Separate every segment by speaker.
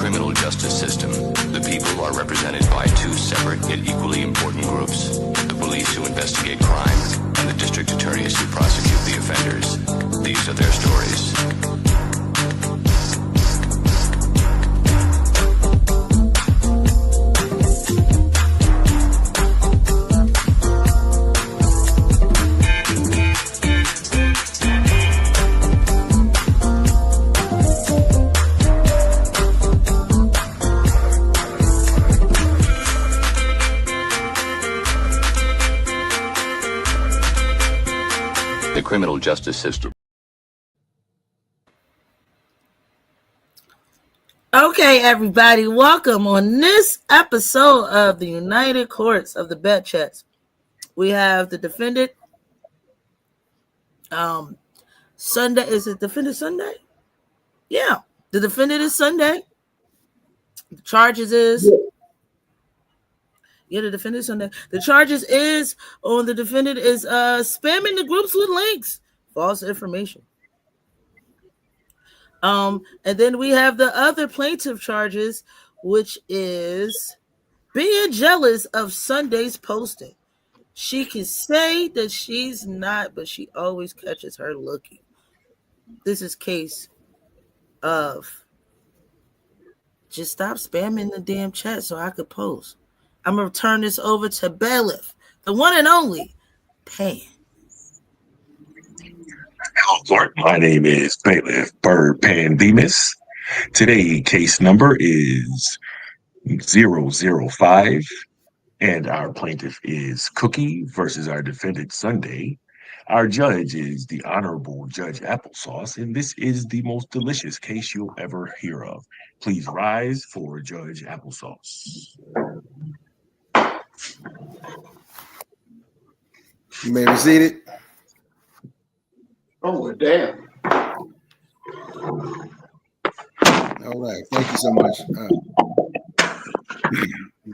Speaker 1: criminal justice system, the people are represented by two separate yet equally important groups: the police who investigate crime and the district attorneys who prosecute the offenders. These are their stories. The criminal justice system.
Speaker 2: Okay, everybody, welcome on this episode of the United Courts of the Bet Chats. We have the defendant, Sundae. Is it defendant Sundae? Yeah, the defendant is Sundae. The charges is the defendant is Sundae. The charges is on the defendant is spamming the groups with links, false information. And then we have the other plaintiff charges, which is being jealous of Sundae's posting. She can say that she's not, but she always catches her looking. This is case of just stop spamming the damn chat so I could post. I'm going to turn this over to Bailiff, the one and only Pan.
Speaker 3: Hello, Court. My name is Bailiff Bird Pandemus. Today, case number is 005, and our plaintiff is Cookie versus our defendant Sundae. Our judge is the Honorable Judge Applesauce, and this is the most delicious case you'll ever hear of. Please rise for Judge Applesauce.
Speaker 4: You may be seated.
Speaker 5: Oh, well, damn.
Speaker 4: All right. Thank you so much.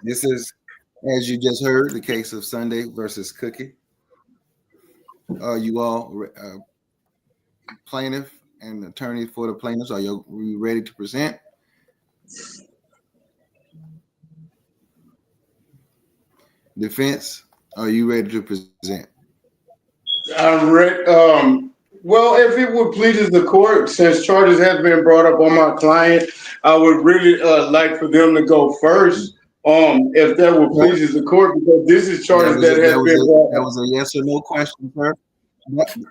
Speaker 4: This is, as you just heard, the case of Sundae versus Cookie. You all plaintiff and attorney for the plaintiffs, are you ready to present? Defense, are you ready to present?
Speaker 5: I'm ready. Well, if it would please the court, since charges have been brought up on my client, I would really like for them to go first. If that would please the court, because this is charges that have been brought up.
Speaker 4: That was a yes or no question, sir.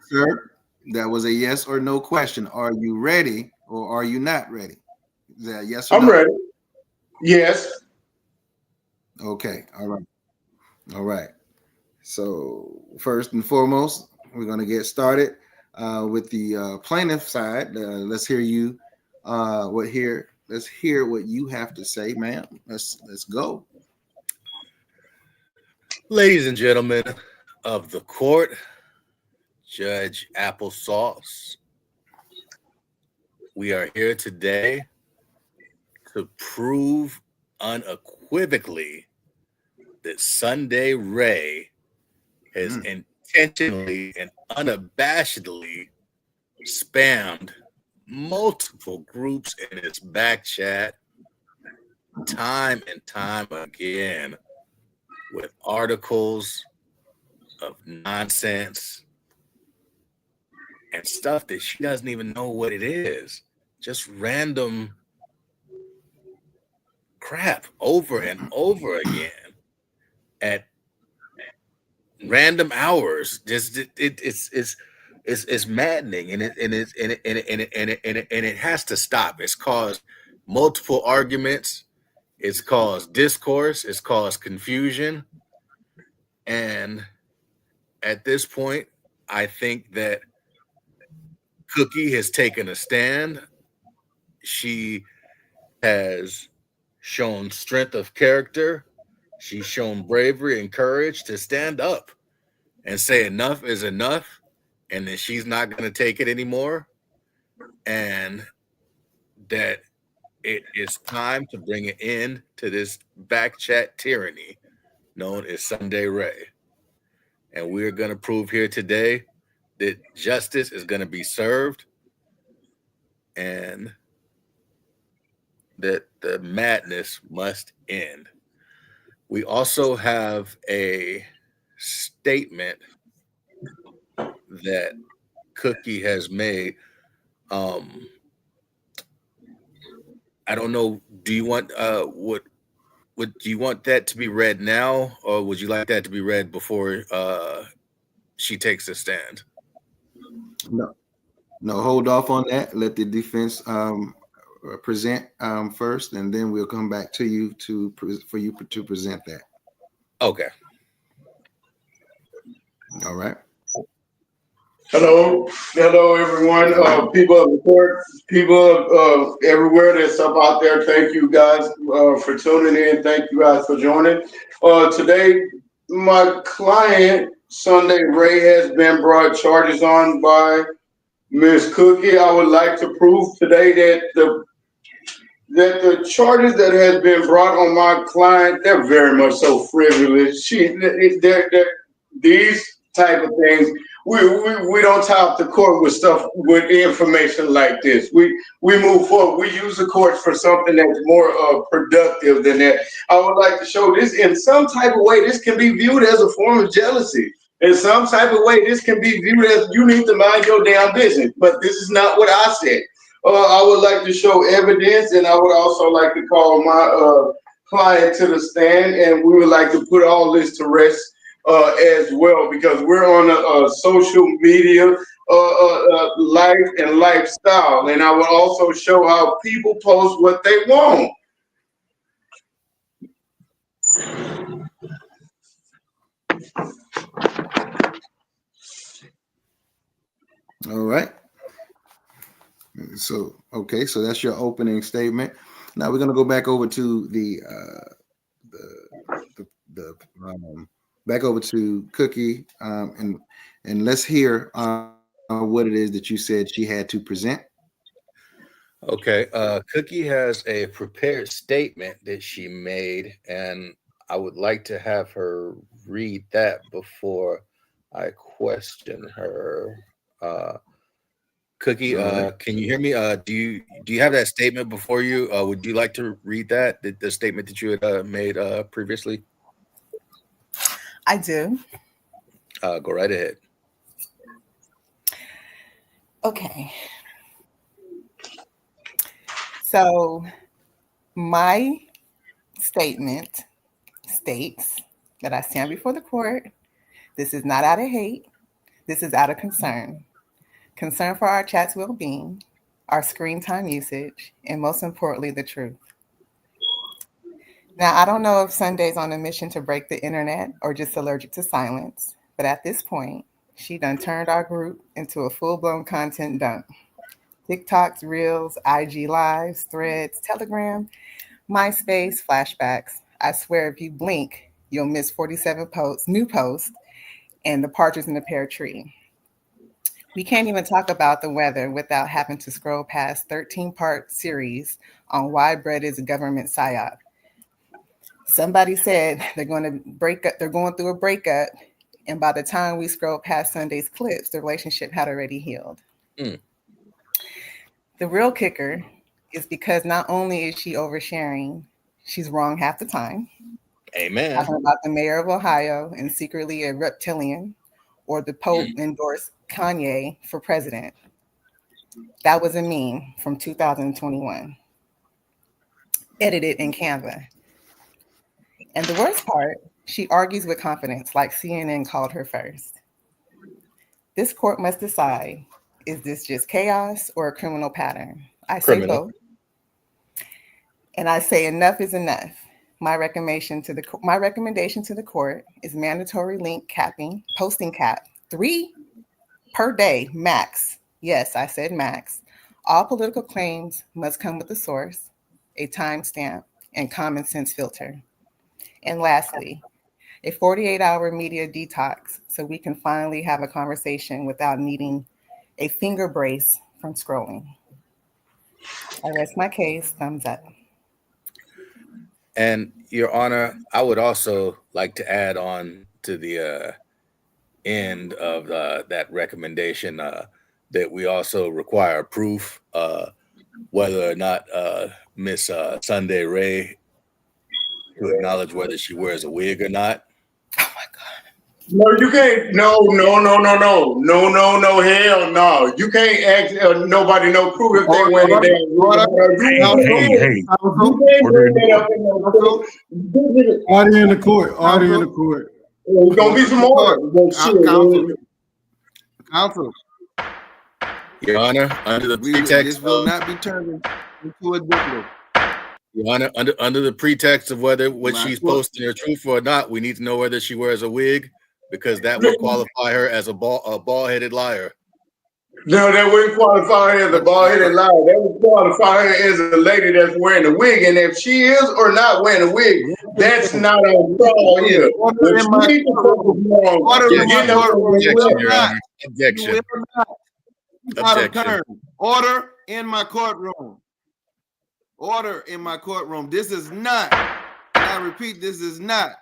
Speaker 4: Sir, that was a yes or no question. Are you ready or are you not ready? Is that yes or no?
Speaker 5: I'm ready. Yes.
Speaker 4: Okay. All right. All right. So first and foremost, we're going to get started with the plaintiff side. Let's hear you. Let's hear what you have to say, ma'am. Let's go.
Speaker 6: Ladies and gentlemen of the court, Judge Applesauce, we are here today to prove unequivocally that Sundae Ray has intentionally and unabashedly spammed multiple groups in its back chat time and time again with articles of nonsense and stuff that she doesn't even know what it is. Just random crap over and over again at random hours. Just it's maddening, and it has to stop. It's caused multiple arguments. It's caused discourse. It's caused confusion. And at this point, I think that Cookie has taken a stand. She has shown strength of character. She's shown bravery and courage to stand up and say enough is enough, and that she's not going to take it anymore, and that it is time to bring an end to this back chat tyranny known as Sundae Ray. And we're going to prove here today that justice is going to be served, and that the madness must end. We also have a statement that Cookie has made. I don't know. Do you want what would you want that to be read now, or would you like that to be read before she takes a stand?
Speaker 4: No, no, hold off on that. Let the defense present first, and then we'll come back to you for you to present that.
Speaker 6: Okay.
Speaker 4: All right.
Speaker 5: Hello, everyone. People of the court, people everywhere that's up out there. Thank you guys for tuning in. Thank you guys for joining. Today, my client Sunday Ray has been brought charges on by Miss Cookie. I would like to prove today that the charges that has been brought on my client, they're very much so frivolous. These type of things, we don't top the court with stuff with information like this. We move forward. We use the courts for something that's more productive than that. I would like to show this in some type of way. This can be viewed as a form of jealousy. In some type of way, this can be viewed as you need to mind your damn business. But this is not what I said. I would like to show evidence, and I would also like to call my client to the stand, and we would like to put all this to rest as well, because we're on a social media life and lifestyle, and I will also show how people post what they want.
Speaker 4: All right. So, okay, so that's your opening statement. Now we're going to go back over to back over to Cookie, and let's hear what it is that you said she had to present.
Speaker 6: Okay. Cookie has a prepared statement that she made, and I would like to have her read that before I question her. Cookie, can you hear me? Do you have that statement before you? Would you like to read that, the statement that you had made previously?
Speaker 7: I do.
Speaker 6: Go right ahead.
Speaker 7: Okay. So my statement states that I stand before the court. This is not out of hate. This is out of concern. Concern for our chat's well-being, our screen time usage, and most importantly, the truth. Now, I don't know if Sunday's on a mission to break the internet or just allergic to silence, but at this point, she done turned our group into a full-blown content dump. TikToks, Reels, IG Lives, Threads, Telegram, MySpace, flashbacks. I swear if you blink, you'll miss 47 new posts, and the partridge in the pear tree. We can't even talk about the weather without having to scroll past 13-part series on why bread is a government psyop. Somebody said they're going to break up, they're going through a breakup, and by the time we scroll past Sunday's clips, the relationship had already healed. The real kicker is because not only is she oversharing, she's wrong half the time.
Speaker 6: Amen.
Speaker 7: Talking about the mayor of Ohio and secretly a reptilian, or the Pope endorsed Kanye for president. That was a meme from 2021, edited in Canva. And the worst part, she argues with confidence, like CNN called her first. This court must decide, is this just chaos or a criminal pattern? I say both. And I say enough is enough. My recommendation to the court is mandatory link capping, posting cap, 3 per day, max. Yes, I said max. All political claims must come with a source, a timestamp, and common sense filter. And lastly, a 48-hour media detox so we can finally have a conversation without needing a finger brace from scrolling. I rest my case. Thumbs up.
Speaker 6: And Your Honor, I would also like to add on to the end of that recommendation that we also require proof whether or not Miss Sundae Ray to acknowledge whether she wears a wig or not.
Speaker 7: Oh my God.
Speaker 5: No, you can't. No, hell no. You can't ask nobody no proof if they wear the damn
Speaker 3: Hey.
Speaker 5: Order in the court.
Speaker 8: Order in the court. Order in the court.
Speaker 5: There's gonna be some order.
Speaker 4: Counsel.
Speaker 6: Your Honor, under the pretext
Speaker 4: this will not be turned into a debate.
Speaker 6: Your Honor, under the pretext of whether what she's posting are truthful or not, we need to know whether she wears a wig, because that would qualify her as a bald-headed liar.
Speaker 5: No, that wouldn't qualify her as a bald-headed liar. That would qualify her as a lady that's wearing a wig. And if she is or not wearing a wig, that's not on trial here.
Speaker 6: Objection.
Speaker 4: Order in my courtroom. Order in my courtroom. This is not, and I repeat, this is not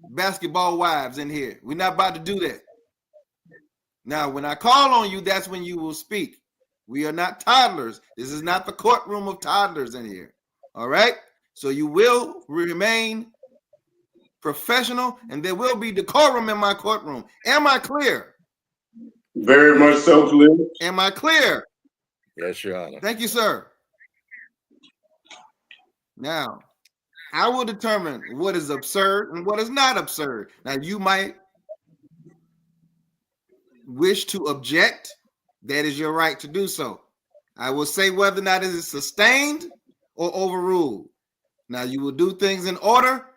Speaker 4: basketball wives in here. We're not about to do that. Now, when I call on you, that's when you will speak. We are not toddlers. This is not the courtroom of toddlers in here. All right? So you will remain professional, and there will be decorum in my courtroom. Am I clear?
Speaker 5: Very much so clear.
Speaker 4: Am I clear?
Speaker 6: Yes, Your Honor.
Speaker 4: Thank you, sir. Now, I will determine what is absurd and what is not absurd. Now, you might wish to object. That is your right to do so. I will say whether or not it is sustained or overruled. Now, you will do things in order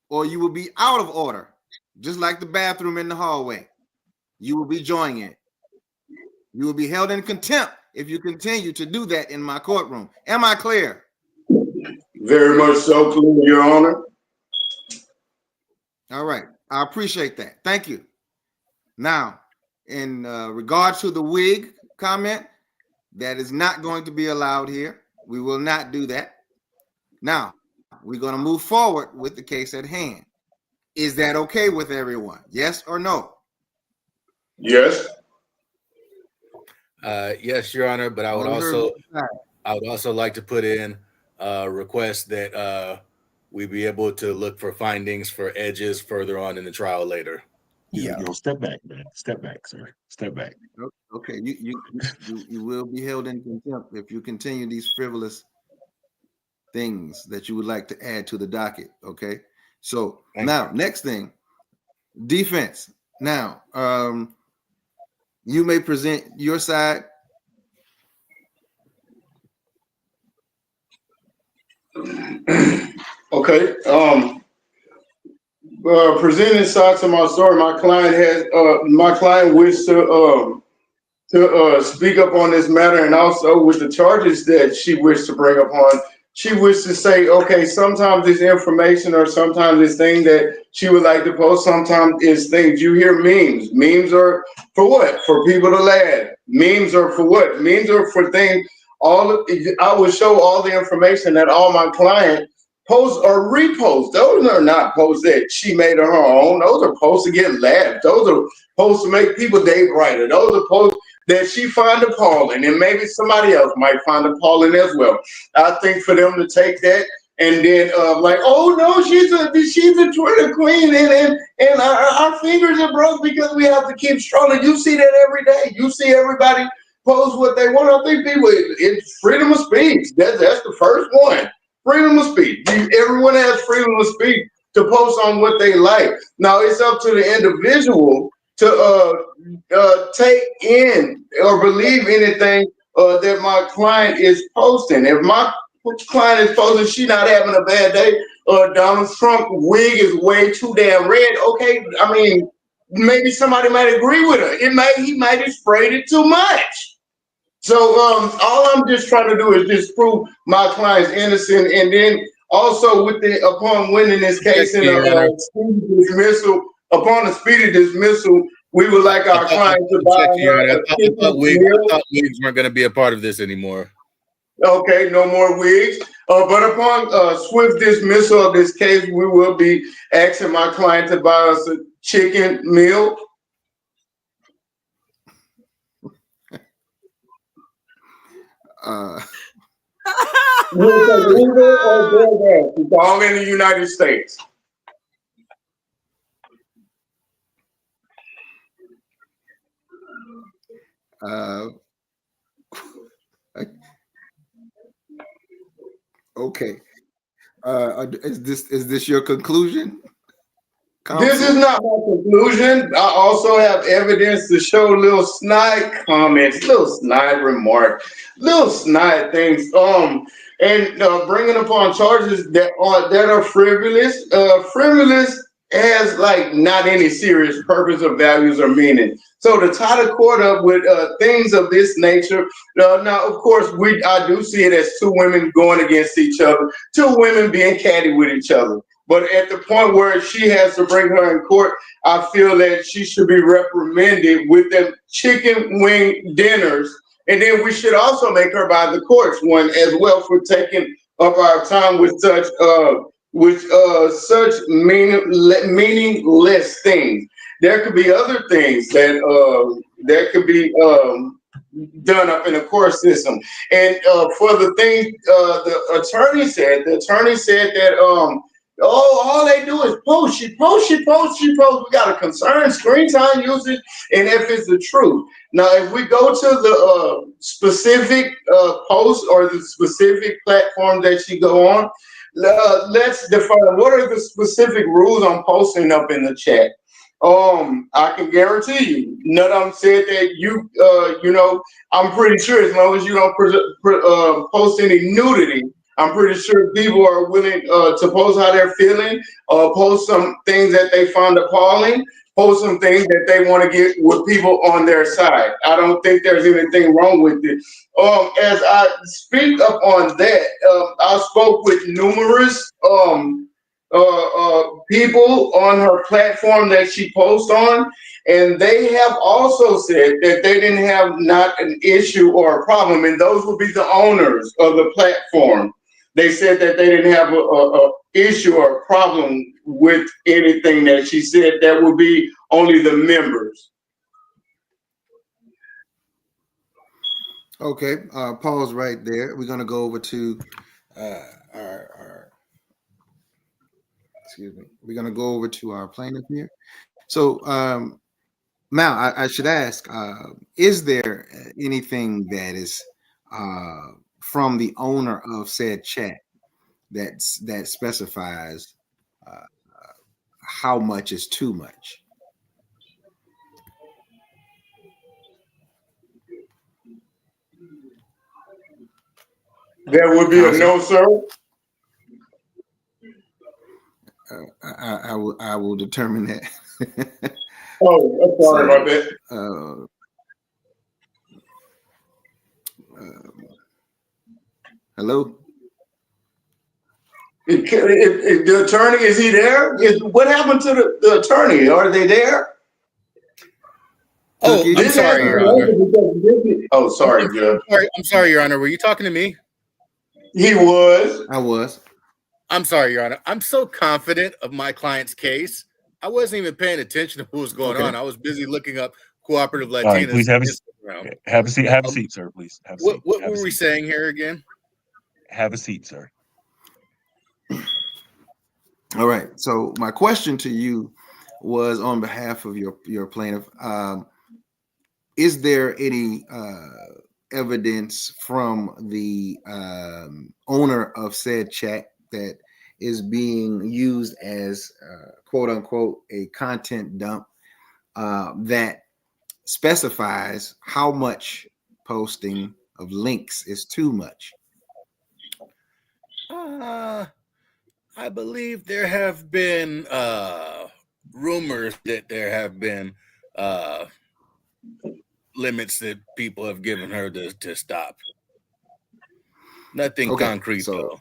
Speaker 4: or you will be out of order, just like the bathroom in the hallway. You will be joining it. You will be held in contempt if you continue to do that in my courtroom. Am I clear?
Speaker 5: Very much so clear, Your Honor.
Speaker 4: All right. I appreciate that. Thank you. Now, in regards to the wig comment, that is not going to be allowed here. We will not do that. Now, we're going to move forward with the case at hand. Is that okay with everyone? Yes or no?
Speaker 5: Yes.
Speaker 6: Yes, Your Honor, but I would also like to put in a request that we be able to look for findings for edges further on in the trial later.
Speaker 3: Yeah. Step back, man. Step back, sir. Step back.
Speaker 4: Okay, you will be held in contempt if you continue these frivolous things that you would like to add to the docket. Okay, so next thing, defense. Now, you may present your side.
Speaker 5: Okay. Presenting sides of my story, my client wished to speak up on this matter, and also with the charges that she wished to bring upon. She wished to say, okay, sometimes it's information or sometimes it's things that she would like to post. Sometimes it's things you hear memes. Memes are for what? For people to laugh. Memes are for what? Memes are for things. I will show all the information that all my clients post or repost. Those are not posts that she made on her own. Those are posts to get laughed. Those are posts to make people day brighter. Those are posts that she find appalling, and maybe somebody else might find appalling as well. I think for them to take that and then like, oh no, she's a Twitter queen, and our fingers are broke because we have to keep strolling. You see that every day. You see everybody post what they want. I think people, it's freedom of speech. That's the first one. Freedom of speech. Everyone has freedom of speech to post on what they like. Now it's up to the individual to take in or believe anything that my client is posting. If my client is posting she not having a bad day, Donald Trump wig is way too damn red, okay, I mean, maybe somebody might agree with her. He might have sprayed it too much. So all I'm just trying to do is just prove my client's innocent, and then also upon winning this case in a speedy dismissal, upon a speedy dismissal, we would like our client to buy her.
Speaker 6: I thought wigs weren't going to be a part of this anymore.
Speaker 5: Okay, no more wigs. But upon swift dismissal of this case, we will be asking my client to buy us a chicken meal. We'll take Uber or DoorDash. It's all in the United States.
Speaker 4: Okay. Is this your conclusion?
Speaker 5: This is not my conclusion. I also have evidence to show little snide comments, little snide remarks, little snide things. And bringing upon charges that are frivolous. Frivolous has like not any serious purpose or values or meaning. So to tie the court up with things of this nature, now of course I do see it as two women going against each other, two women being catty with each other. But at the point where she has to bring her in court, I feel that she should be reprimanded with them chicken wing dinners. And then we should also make her buy the courts one as well for taking up our time with such meaningless things. There could be other things that could be done up in the court system. And for the thing the attorney said that all they do is post. She posts. We got a concern screen time usage, and if it's the truth. Now, if we go to the specific post or the specific platform that she go on, let's define what are the specific rules on posting up in the chat. I can guarantee you, none of them said that I'm pretty sure as long as you don't post any nudity, I'm pretty sure people are willing to post how they're feeling, post some things that they find appalling, post some things that they want to get with people on their side. I don't think there's anything wrong with it. As I speak up on that, I spoke with numerous people on her platform that she posts on, and they have also said that they didn't have not an issue or a problem, and those would be the owners of the platform. They said that they didn't have a issue or a problem with anything that she said. That would be only the members.
Speaker 4: Okay, pause right there. We're going to go over to our excuse me. We're going to go over to our plaintiff here. So, Mal, I should ask, is there anything that is from the owner of said chat that specifies how much is too much?
Speaker 5: There would be a no, sir.
Speaker 4: I will determine that.
Speaker 5: Oh, I'm sorry about that.
Speaker 4: Hello.
Speaker 5: The attorney, is he there? What happened to the attorney? Are they there?
Speaker 6: Oh, I'm sorry, Your Honor.
Speaker 5: Oh, sorry, Judge.
Speaker 6: I'm sorry, Your Honor. Were you talking to me?
Speaker 5: He was.
Speaker 4: I was.
Speaker 6: I'm sorry, Your Honor. I'm so confident of my client's case. I wasn't even paying attention to what was going on. I was busy looking up cooperative Latinas.
Speaker 3: All right, please have a seat. Have a seat, sir. Please have a seat.
Speaker 6: What were we saying here again?
Speaker 3: Have a seat, sir.
Speaker 4: All right. So my question to you was on behalf of your plaintiff. Is there any evidence from the owner of said chat that is being used as quote unquote a content dump that specifies how much posting of links is too much?
Speaker 6: I believe there have been rumors that there have been limits that people have given her to stop. Nothing concrete, though.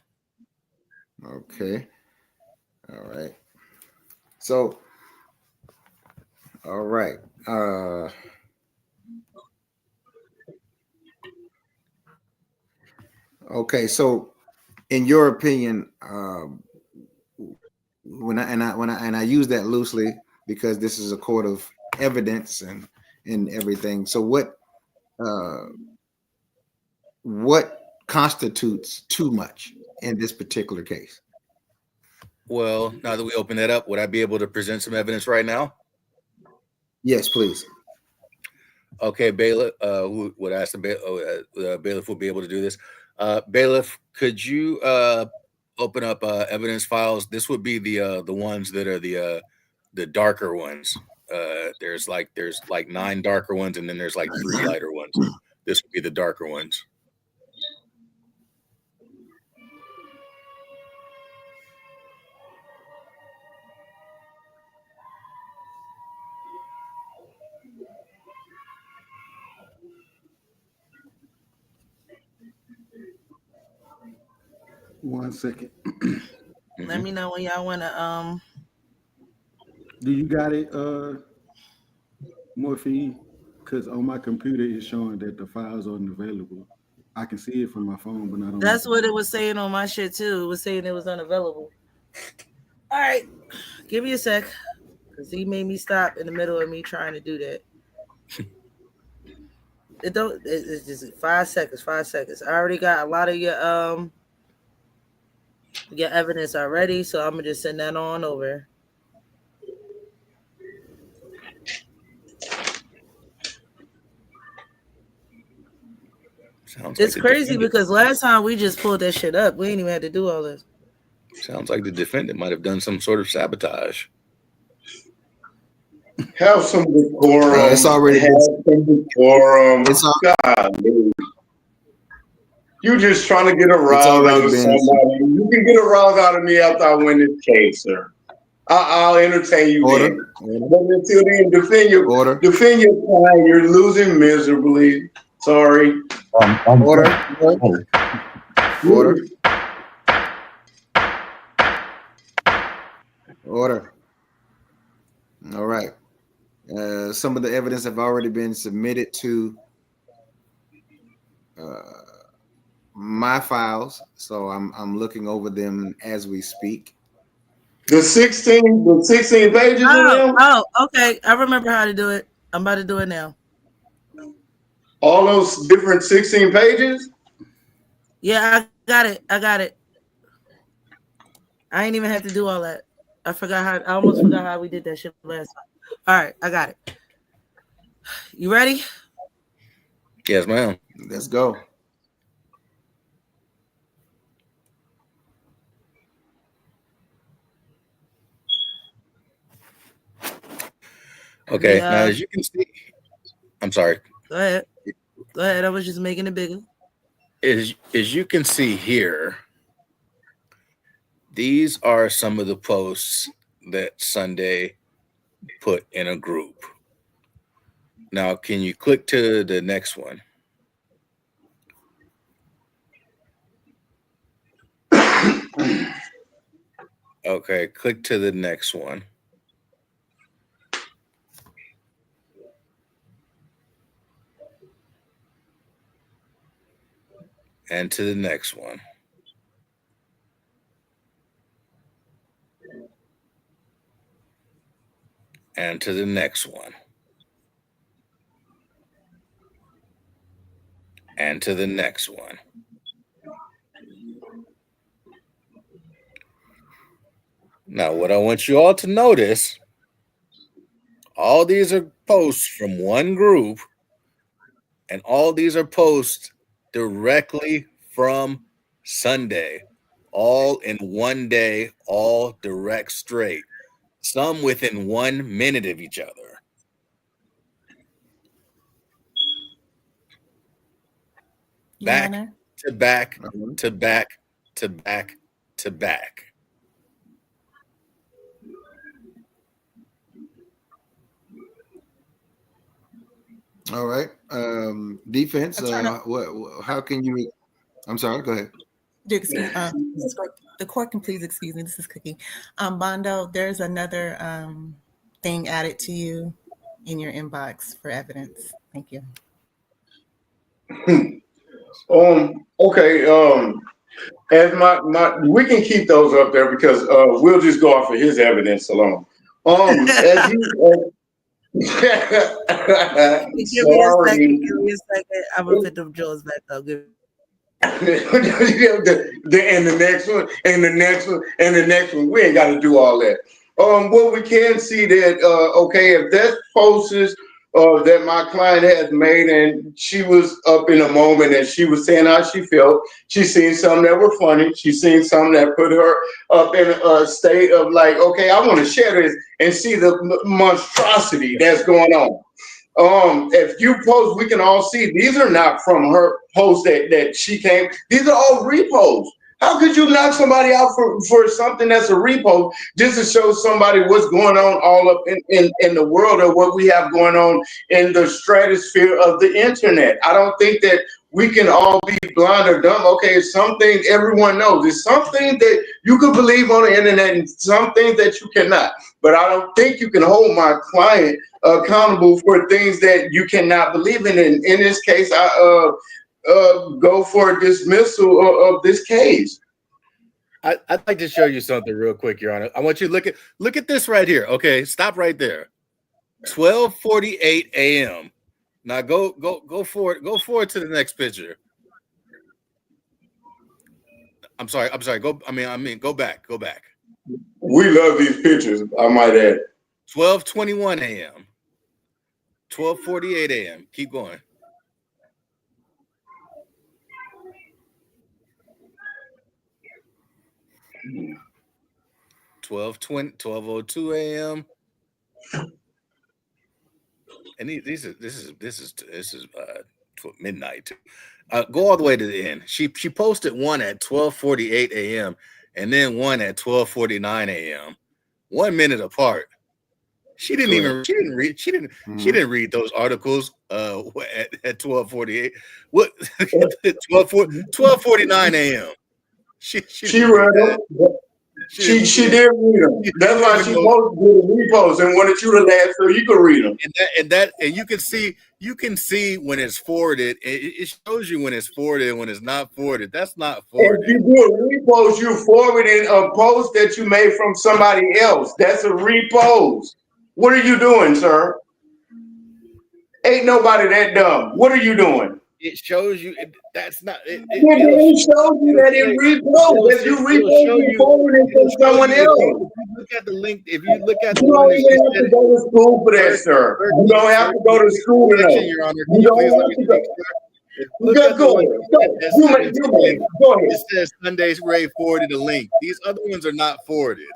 Speaker 4: Okay. All right. So, all right. Okay. So, in your opinion, when I use that loosely because this is a court of evidence and everything. So, what what constitutes too much in this particular case?
Speaker 6: Well, now that we open that up, would I be able to present some evidence right now?
Speaker 4: Yes, please.
Speaker 6: Okay, bailiff. Who would ask the bailiff will be able to do this? Bailiff, could you open up evidence files? This would be the ones that are the darker ones. There's like 9 darker ones, and then there's like 3 lighter ones. This would be the darker ones.
Speaker 8: One second.
Speaker 2: Let me know when y'all want to.
Speaker 8: Do you got it, Morphine? Because on my computer it's showing that the files aren't available. I can see it from my phone, but not on.
Speaker 2: That's what it was saying on my shit too. It was saying it was unavailable. All right, give me a sec, because he made me stop in the middle of me trying to do that. It's just 5 seconds. 5 seconds. I already got a lot of your evidence already, so I'm gonna just send that on over. It's crazy because last time we just pulled that shit up. We ain't even had to do all this.
Speaker 6: Sounds like the defendant might have done some sort of sabotage.
Speaker 5: Have some decorum.
Speaker 4: It's already
Speaker 5: have some decorum.
Speaker 4: It's
Speaker 5: God, dude. You just trying to get a rise out of somebody. You can get a rise out of me after I win this case, sir. I'll entertain you then. But until then, defend your client. You're losing miserably. Sorry.
Speaker 4: Order. All right. Some of the evidence have already been submitted to my files, so I'm looking over them as we speak.
Speaker 5: The 16 pages of them?
Speaker 2: Oh, okay. I remember how to do it. I'm about to do it now.
Speaker 5: All those different 16 pages?
Speaker 2: Yeah, I got it. I ain't even have to do all that. I almost forgot how we did that shit last time. All right, I got it. You ready?
Speaker 6: Yes, ma'am.
Speaker 4: Let's go.
Speaker 6: Okay, now as you can see, I'm sorry.
Speaker 2: Go ahead. I was just making it bigger.
Speaker 6: As you can see here, these are some of the posts that Sundae put in a group. Now, can you click to the next one? Okay, click to the next one. And to the next one. And to the next one. And to the next one. Now, what I want you all to notice, all these are posts from one group, and all these are posts directly from Sundae, all in one day, all direct straight, some within 1 minute of each other. Back to back to back to back to back.
Speaker 4: All right. Defense. How can you? I'm sorry. Go ahead.
Speaker 7: The court can please excuse me. This is Cookie. Bondo, there's another thing added to you in your inbox for evidence. Thank you.
Speaker 5: Okay. As we can keep those up there because we'll just go off of his evidence alone. As you.
Speaker 2: Give me a second. I'm gonna put them jaws back up.
Speaker 5: and the next one, and the next one, and the next one. We ain't got to do all that. Well, we can see that, okay, if that post is that my client has made, and she was up in a moment and she was saying how she felt. She seen something that were funny. She seen something that put her up in a state of like, okay, I want to share this and see the monstrosity that's going on. If you post, we can all see these are not from her post that she came. These are all reposts. How could you knock somebody out for something that's a repost just to show somebody what's going on all up in the world, or what we have going on in the stratosphere of the internet? I don't think that we can all be blind or dumb. Okay, it's something everyone knows. It's something that you could believe on the internet and some things that you cannot. But I don't think you can hold my client accountable for things that you cannot believe in. And in this case, I go for a dismissal of this case.
Speaker 6: I'd like to show you something real quick, Your Honor. I want you to look at this right here. Okay, stop right there. 12:48 a.m. Now go forward. Go forward to the next picture. I'm sorry. Go back. Go back.
Speaker 5: We love these pictures, I might add.
Speaker 6: 12:21 a.m. 12:48 a.m. Keep going. 12:02 a.m. And this is midnight. Go all the way to the end. She posted one at 12:48 a.m. and then one at 12:49 a.m. 1 minute apart. She didn't read those articles at 12:48. What 12:49 a.m. She read them.
Speaker 5: She did read them. That's why she posted the repost and wanted you to laugh so you could read them.
Speaker 6: And you can see when it's forwarded. It shows you when it's forwarded and when it's not forwarded. That's not forwarded.
Speaker 5: If you do a repost, you forwarding a post that you made from somebody else. That's a repost. What are you doing, sir? Ain't nobody that dumb. What are you doing?
Speaker 6: It shows you that's not. It
Speaker 5: shows you that it reposts. If you repost, you forward it to someone else.
Speaker 6: If you look at the link, if you look at
Speaker 5: you don't even have to go to school for that, sir. You don't have to go to school to know.
Speaker 6: Your Honor,
Speaker 5: you don't have to go.
Speaker 6: Look at the link.
Speaker 5: Go ahead.
Speaker 6: It says Sunday's Ray forwarded a link. These other ones are not forwarded.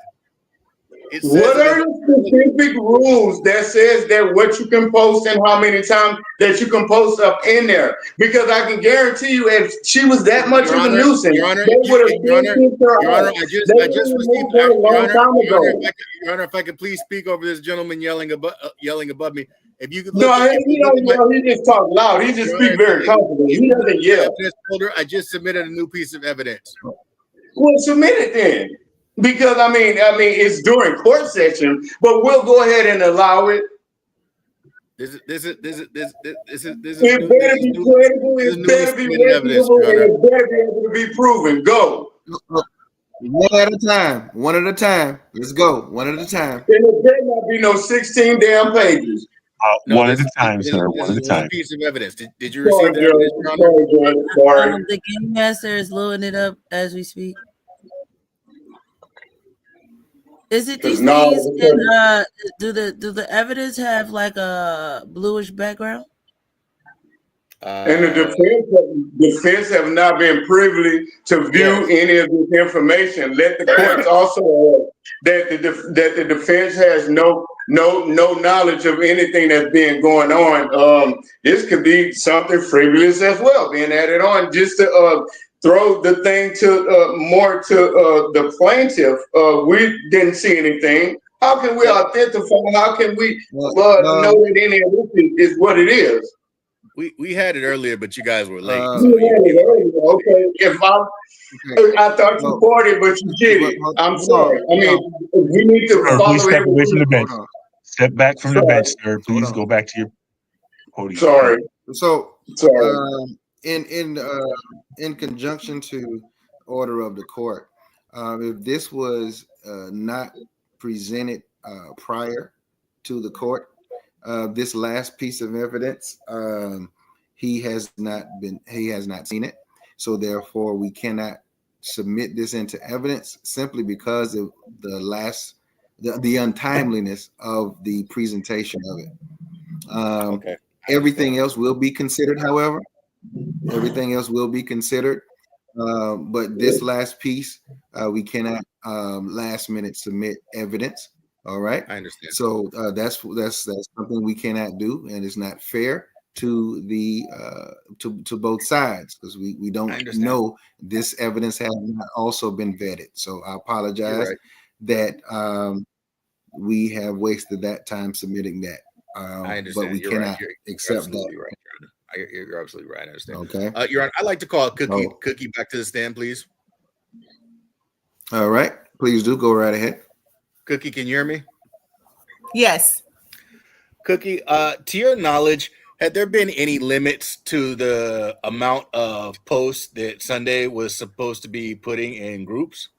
Speaker 5: What are the specific rules that says that what you can post and how many times that you can post up in there? Because I can guarantee you, if she was that much of a nuisance,
Speaker 6: Your Honor, I just received. Your Honor, if I could please speak over this gentleman yelling above me. If you could look
Speaker 5: he just talk loud. He just speak very confident. He doesn't yell.
Speaker 6: I just submitted a new piece of evidence.
Speaker 5: Well, submit it then. Because I mean, it's during court session, but we'll go ahead and allow it.
Speaker 6: This is
Speaker 5: It better be credible. It better be reputable, and it better be able to be proven. Go.
Speaker 4: One at a time. One at a time. Let's go. One at a time.
Speaker 5: And it better not be no 16 damn pages.
Speaker 3: One at a time, sir. One at a time.
Speaker 6: One piece of evidence. Did you receive that?
Speaker 5: Sorry.
Speaker 2: The game master is loading it up as we speak. Is it these things? And, do the evidence have like a bluish background?
Speaker 5: And the defense have not been privy to view any of this information. Let the courts also that the defense has no knowledge of anything that's been going on. This could be something frivolous as well, being added on just to throw the thing to more to the plaintiff. We didn't see anything. How can we identify? How can we know that any of this is what it is?
Speaker 6: We had it earlier, but you guys were late.
Speaker 5: Okay. I thought you caught it, but you did it. I'm sorry. I mean, we need to follow
Speaker 3: step away from the bench. Step back from the bench, sir. Please go back to your podium.
Speaker 5: Sorry.
Speaker 4: So in conjunction to order of the court, if this was not presented prior to the court, this last piece of evidence, he has not seen it. So therefore, we cannot submit this into evidence simply because of the untimeliness of the presentation of it.
Speaker 6: Okay.
Speaker 4: Everything else will be considered, however. Everything else will be considered. But this last piece, we cannot last minute submit evidence. All right.
Speaker 6: I understand.
Speaker 4: So that's something we cannot do, and it's not fair to the to both sides, because we don't know this evidence has not also been vetted. So I apologize that we have wasted that time submitting that.
Speaker 6: I understand.
Speaker 4: But we
Speaker 6: You're
Speaker 4: cannot
Speaker 6: right.
Speaker 4: accept that.
Speaker 6: Right. You're absolutely right. I understand.
Speaker 4: Okay.
Speaker 6: Your Honor, I'd like to call Cookie back to the stand, please.
Speaker 4: All right. Please do go right ahead.
Speaker 6: Cookie, can you hear me?
Speaker 7: Yes.
Speaker 6: Cookie, to your knowledge, had there been any limits to the amount of posts that Sundae was supposed to be putting in groups?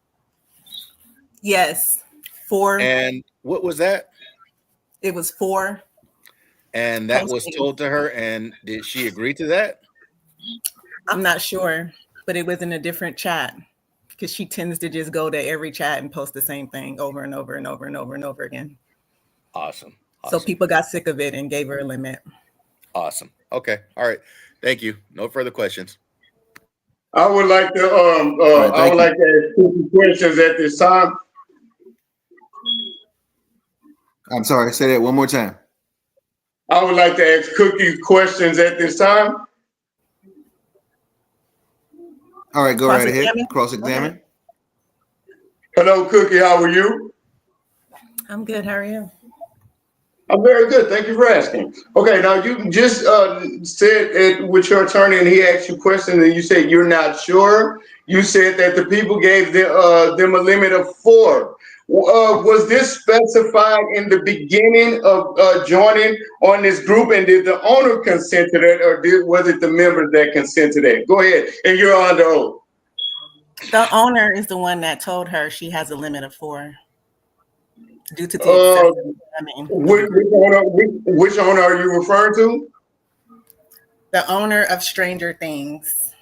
Speaker 7: Yes. 4.
Speaker 6: And what was that?
Speaker 7: It was 4.
Speaker 6: And that was told to her, and did she agree to that?
Speaker 7: I'm not sure, but it was in a different chat, because she tends to just go to every chat and post the same thing over and over and over and over and over again.
Speaker 6: Awesome.
Speaker 7: So people got sick of it and gave her a limit.
Speaker 6: Awesome. Okay. All right. Thank you. No further questions.
Speaker 5: I would like to I would like to ask 2 questions at this time.
Speaker 4: I'm sorry, say that one more time.
Speaker 5: I would like to ask Cookie questions at this time.
Speaker 4: All right, go right ahead. Cross-examine.
Speaker 7: Okay.
Speaker 5: Hello, Cookie. How are you?
Speaker 7: I'm good. How are you?
Speaker 5: I'm very good. Thank you for asking. Okay, now you just said it with your attorney, and he asked you questions, and you said you're not sure. You said that the people gave them a limit of 4. Was this specified in the beginning of joining on this group, and did the owner consent to that, or was it the members that consent to that? Go ahead, and you're under oath.
Speaker 7: The owner is the one that told her she has a limit of 4 due to the
Speaker 5: which owner are you referring to?
Speaker 7: The owner of Stranger Things,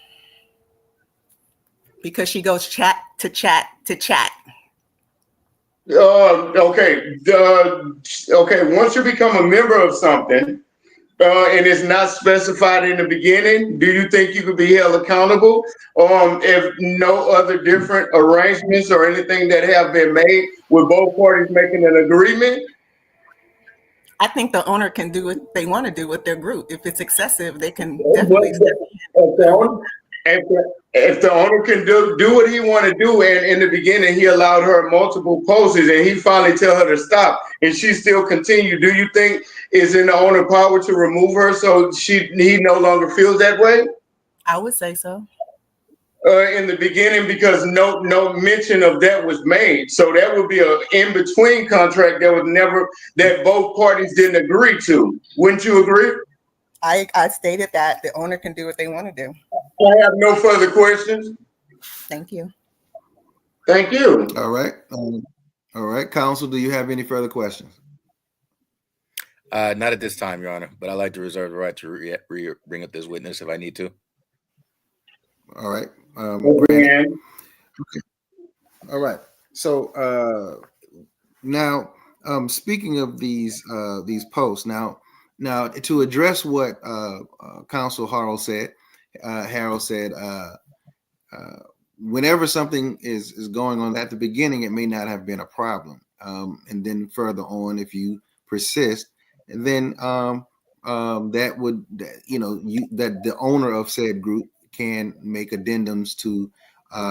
Speaker 7: because she goes chat to chat to chat.
Speaker 5: Okay. Once you become a member of something, and it's not specified in the beginning, do you think you could be held accountable if no other different arrangements or anything that have been made with both parties making an agreement?
Speaker 7: I think the owner can do what they want to do with their group. If it's excessive, they can definitely step in.
Speaker 5: If the owner can do what he want to do, and in the beginning he allowed her multiple posts, and he finally tell her to stop, and she still continue, do you think it's in the owner power to remove her so he no longer feels that way?
Speaker 7: I would say so.
Speaker 5: In the beginning, because no mention of that was made, so that would be an in-between contract that both parties didn't agree to. Wouldn't you agree?
Speaker 7: I stated that the owner can do what they want to do.
Speaker 5: I have no further questions.
Speaker 7: Thank you.
Speaker 5: Thank you.
Speaker 4: All right. All right, counsel, do you have any further questions?
Speaker 6: Not at this time, Your Honor, but I'd like to reserve the right to bring up this witness if I need to.
Speaker 4: All right.
Speaker 5: Okay.
Speaker 4: All right. So now, speaking of these posts, now to address what Counsel Harold said, whenever something is going on at the beginning, it may not have been a problem, and then further on, if you persist, then that would, that the owner of said group can make addendums to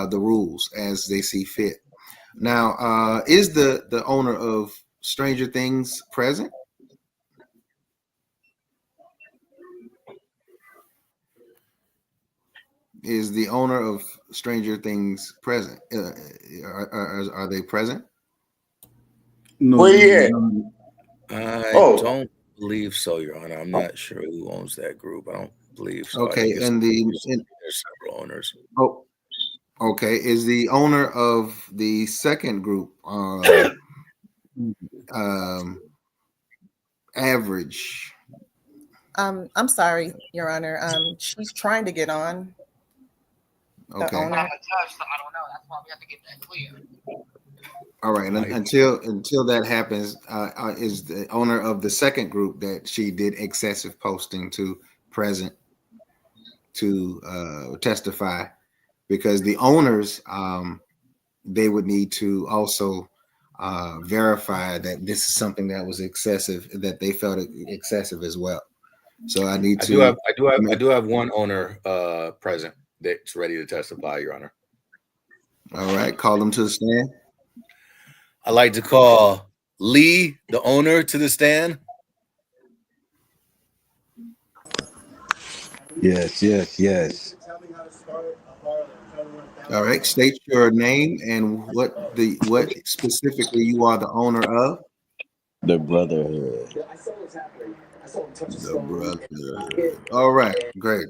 Speaker 4: the rules as they see fit. Now, is the owner of Stranger Things present? Is the owner of Stranger Things present? Are they present?
Speaker 8: No.
Speaker 5: Where you at?
Speaker 6: I don't believe so, Your Honor. I'm not sure who owns that group. I don't believe so.
Speaker 4: Okay,
Speaker 6: there's several owners.
Speaker 4: Oh, okay. Is the owner of the second group average?
Speaker 7: I'm sorry, Your Honor. She's trying to get on.
Speaker 4: Okay.
Speaker 7: owner.
Speaker 9: I'm a judge, so I don't know. That's why we have to get that clear.
Speaker 4: All right. And until that happens, is the owner of the second group that she did excessive posting to present to testify, because the owners they would need to also verify that this is something that was excessive, that they felt excessive as well. So I need to.
Speaker 6: I do have one owner present that's ready to testify, Your Honor.
Speaker 4: All right, call them to the stand.
Speaker 6: I'd like to call Lee, the owner, to the stand.
Speaker 10: Yes.
Speaker 4: All right, state your name and what specifically you are the owner of.
Speaker 10: The Brotherhood.
Speaker 4: The Brotherhood. All right, great.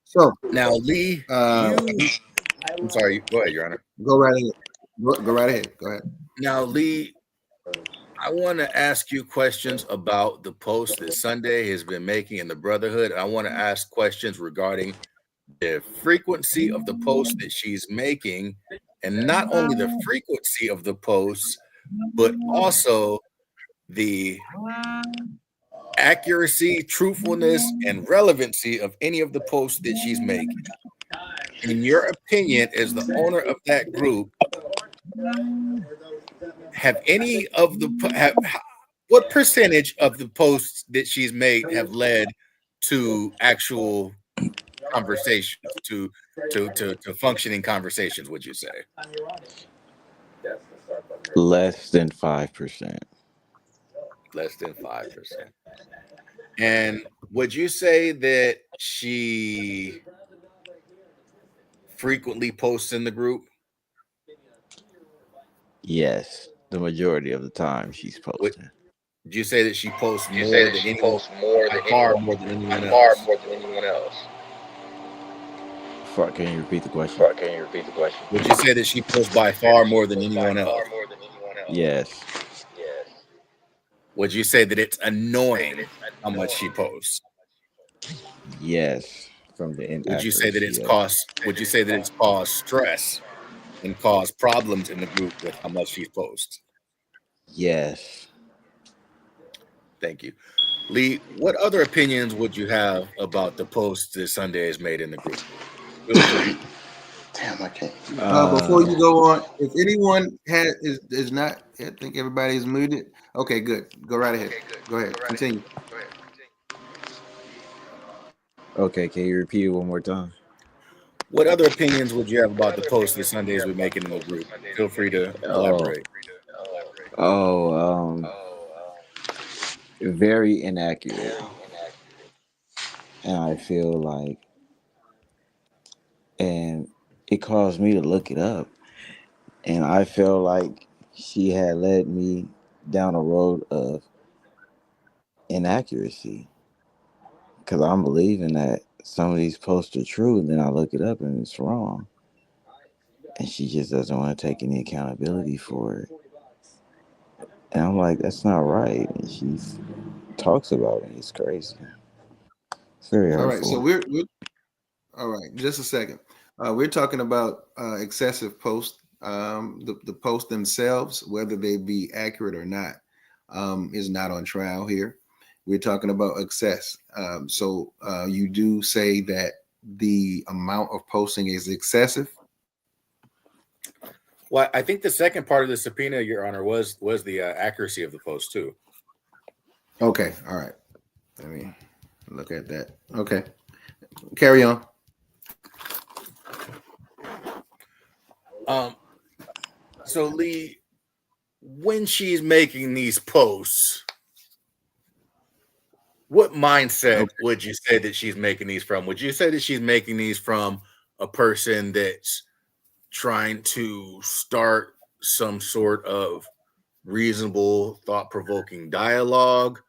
Speaker 4: So
Speaker 6: now, Lee, I'm sorry. Go ahead, Your Honor.
Speaker 4: Go right ahead. Go right ahead. Go ahead.
Speaker 6: Now, Lee, I want to ask you questions about the post that Sundae has been making in the Brotherhood. I want to ask questions regarding the frequency of the posts that she's making, and not only the frequency of the posts, but also the accuracy, truthfulness, and relevancy of any of the posts that she's making. In your opinion, as the owner of that group, what percentage of the posts that she's made have led to actual conversations, to functioning conversations, would you say?
Speaker 10: Less than 5%.
Speaker 6: Less than 5%. And would you say that she frequently posts in the group?
Speaker 10: Yes, the majority of the time she's posting.
Speaker 6: Would you say that she posts far more than anyone else?
Speaker 10: Can you repeat the question?
Speaker 6: Would you say that she posts by far more than anyone else?
Speaker 10: Yes.
Speaker 6: Would you say that it's annoying how much she posts?
Speaker 10: Yes. From the inaccuracy.
Speaker 6: Would you say that it's caused stress and caused problems in the group with how much she posts?
Speaker 10: Yes.
Speaker 6: Thank you. Lee, what other opinions would you have about the posts that Sundae has made in the group?
Speaker 10: Damn, I can't.
Speaker 4: Before you go on, if anyone is not, I think everybody is muted. Okay, good. Go right ahead. Go ahead. Continue.
Speaker 10: Okay, can you repeat it one more time?
Speaker 6: What other opinions would you have about the posts that Sundae has been making in the group? Feel free to elaborate.
Speaker 10: Very inaccurate. And I feel like, and it caused me to look it up. And I feel like she had led me down a road of inaccuracy. Because I'm believing that some of these posts are true, and then I look it up and it's wrong. And she just doesn't want to take any accountability for it. And I'm like, that's not right. And she talks about it. It's crazy. It's very hurtful.
Speaker 4: All right, so we're all right. Just a second. We're talking about excessive posts. The posts themselves, whether they be accurate or not, is not on trial here. We're talking about excess. So you do say that the amount of posting is excessive?
Speaker 6: Well, I think the second part of the subpoena, Your Honor, was the accuracy of the post too.
Speaker 4: Okay, all right. Let me look at that. Okay, carry on.
Speaker 6: So Lee, when she's making these posts, what mindset would you say that she's making these from? Would you say that she's making these from a person that's trying to start some sort of reasonable, thought-provoking dialogue,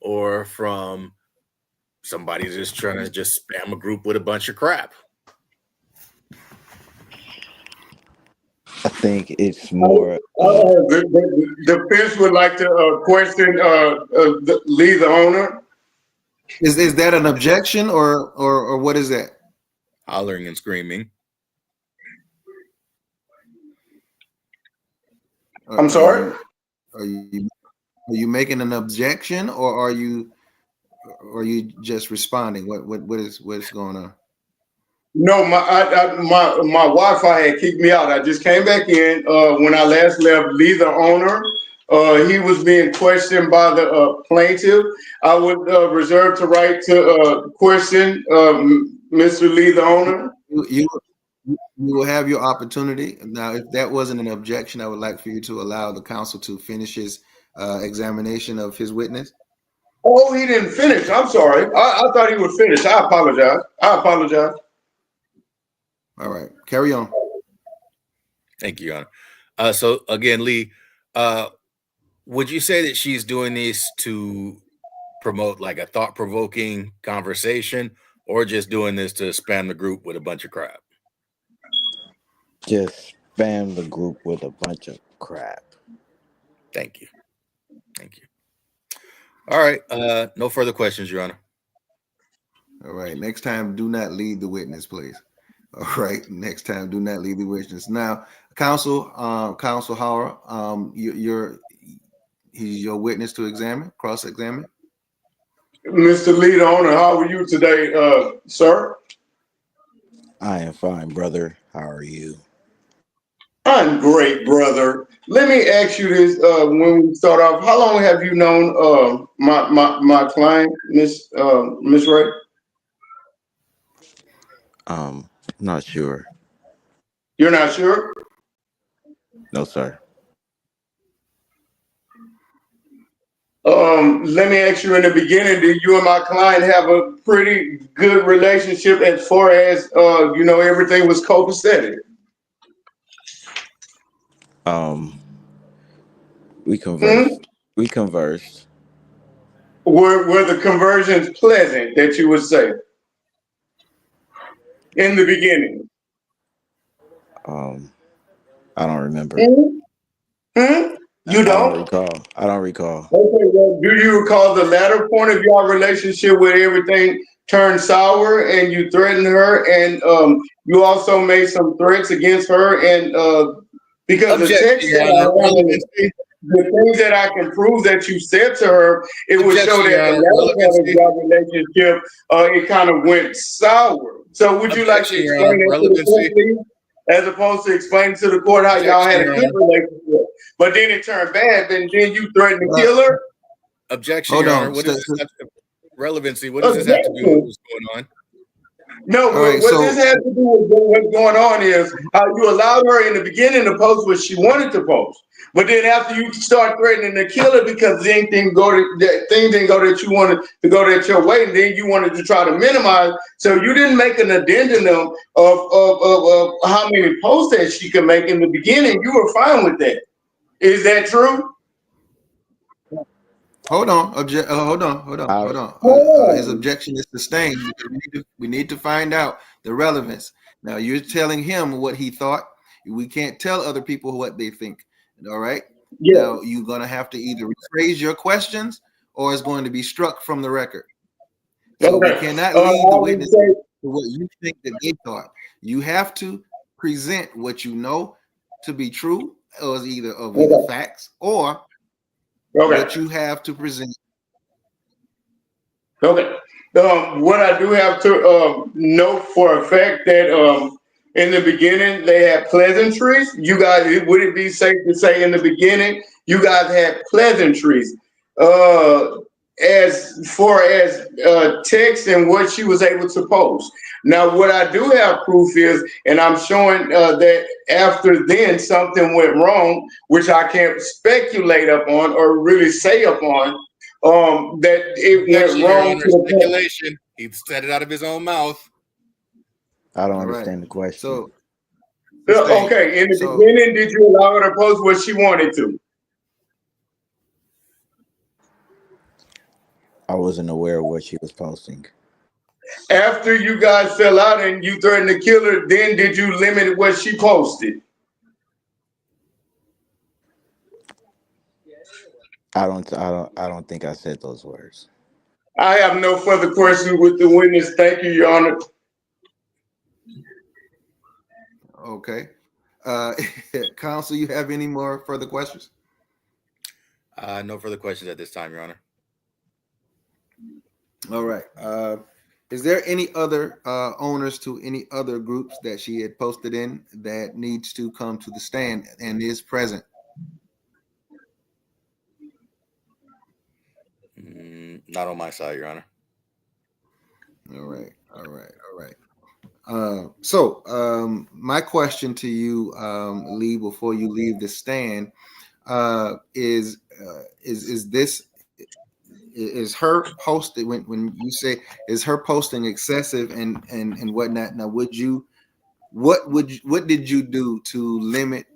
Speaker 6: or from somebody just trying to just spam a group with a bunch of crap?
Speaker 10: I think it's more.
Speaker 5: The defense would like to question Lee, the owner.
Speaker 4: Is that an objection or what is that?
Speaker 6: Hollering and screaming.
Speaker 5: I'm sorry.
Speaker 4: Are you making an objection, or are you just responding? What's going on?
Speaker 5: No, my Wi-Fi had kicked me out. I just came back in. When I last left, Lee, the owner, he was being questioned by the plaintiff. I would reserve the right to question Mr. Lee, the owner.
Speaker 4: You will have your opportunity. Now, if that wasn't an objection, I would like for you to allow the counsel to finish his examination of his witness.
Speaker 5: Oh, he didn't finish. I'm sorry. I thought he would finish. I apologize.
Speaker 4: All right, carry on.
Speaker 6: Thank you, Your Honor. So again, Lee, would you say that she's doing this to promote like a thought-provoking conversation, or just doing this to spam the group with a bunch of crap?
Speaker 10: Just spam the group with a bunch of crap.
Speaker 6: Thank you. All right. No further questions, Your Honor.
Speaker 4: All right. Next time, do not lead the witness, please. All right. Next time, do not lead the witness. Now, counsel Howard, he's your witness to examine, cross-examine.
Speaker 5: Mr. Lee, the owner, how are you today, sir?
Speaker 10: I am fine, brother. How are you?
Speaker 5: I'm great, brother. Let me ask you this when we start off. How long have you known my client, Miss Ray?
Speaker 10: Not sure.
Speaker 5: You're not sure?
Speaker 10: No, sir.
Speaker 5: Let me ask you in the beginning, did you and my client have a pretty good relationship as far as everything was copacetic?
Speaker 10: We conversed. We conversed.
Speaker 5: Were the conversions pleasant, that you would say, in the beginning?
Speaker 10: I don't remember.
Speaker 5: You don't?
Speaker 10: I don't recall.
Speaker 5: Okay, well, do you recall the latter point of your relationship where everything turned sour and you threatened her, and you also made some threats against her, and because the text that the things that I can prove that you said to her, it would show that the latter part of your relationship, it kind of went sour. So would you like to explain that to the court, please? As opposed to explaining to the court how y'all had a good relationship, but then it turned bad, and then you threatened to kill her?
Speaker 6: Objection, Your Honor. What does this have to, relevancy? What does this have to do with what's going on?
Speaker 5: No, what this has to do with what's going on is how you allowed her in the beginning to post what she wanted to post, but then after you start threatening to kill her because things didn't go that you wanted to go that your way, and then you wanted to try to minimize. So you didn't make an addendum of how many posts that she could make in the beginning. You were fine with that. Is that true?
Speaker 4: Hold on. Hold on. His objection is sustained. We need to find out the relevance. Now you're telling him what he thought. We can't tell other people what they think. All right. Yeah. Now you're gonna have to either rephrase your questions or it's going to be struck from the record. So we cannot lead the witness to what you think that they thought. You have to present what you know to be true, or either facts or what you have to present.
Speaker 5: Okay. What I do have to note for a fact that in the beginning they had pleasantries. You guys, would it be safe to say in the beginning you guys had pleasantries? As far as text and what she was able to post. Now, what I do have proof is, and I'm showing that after then something went wrong, which I can't speculate upon or really say upon, that it went wrong to the
Speaker 6: speculation. He said it out of his own mouth.
Speaker 10: I don't understand the question.
Speaker 4: So,
Speaker 5: okay, in the beginning, did you allow her to post what she wanted to?
Speaker 10: I wasn't aware of what she was posting.
Speaker 5: After you guys fell out and you threatened to kill her, then did you limit what she posted?
Speaker 10: I don't think I said those words.
Speaker 5: I have no further questions with the witness. Thank you, Your Honor.
Speaker 4: Okay. Counsel, you have any more further questions?
Speaker 6: No further questions at this time, Your Honor.
Speaker 4: All right. Is there any other owners to any other groups that she had posted in that needs to come to the stand and is present?
Speaker 6: Not on my side, Your Honor.
Speaker 4: All right. My question to you, Lee, before you leave the stand, is her posting when you say is her posting excessive and whatnot? Now, what did you do to limit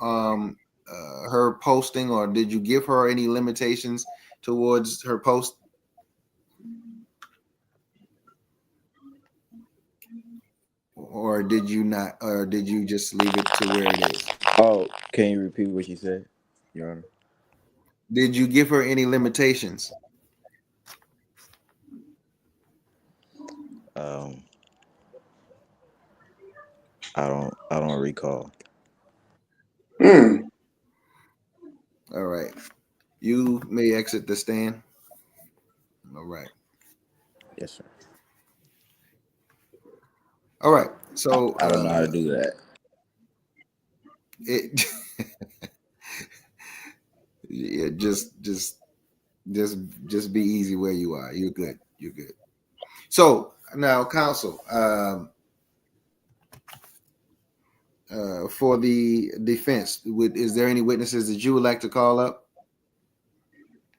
Speaker 4: her posting, or did you give her any limitations towards her post? Or did you not, or did you just leave it to where it is?
Speaker 10: Oh, can you repeat what you said, Your Honor?
Speaker 4: Did you give her any limitations?
Speaker 10: I don't recall.
Speaker 5: Hmm.
Speaker 4: All right. You may exit the stand. All right.
Speaker 10: Yes, sir.
Speaker 4: All right. So
Speaker 10: I don't know how to do that.
Speaker 4: It yeah, just be easy where you are. You're good. So now, counsel, for the defense, is there any witnesses that you would like to call up?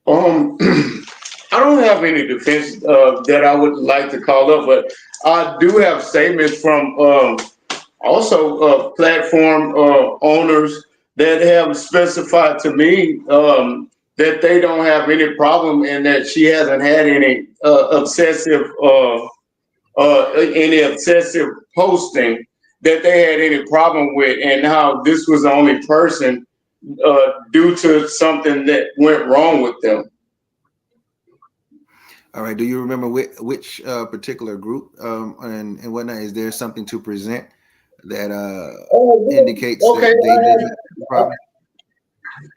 Speaker 5: I don't have any defense that I would like to call up, but I do have statements from also platform owners that have specified to me that they don't have any problem and that she hasn't had any excessive posting that they had any problem with, and how this was the only person due to something that went wrong with them.
Speaker 4: All right. Do you remember which particular group and whatnot? Is there something to present that indicates
Speaker 5: Okay,
Speaker 4: that they didn't have a problem?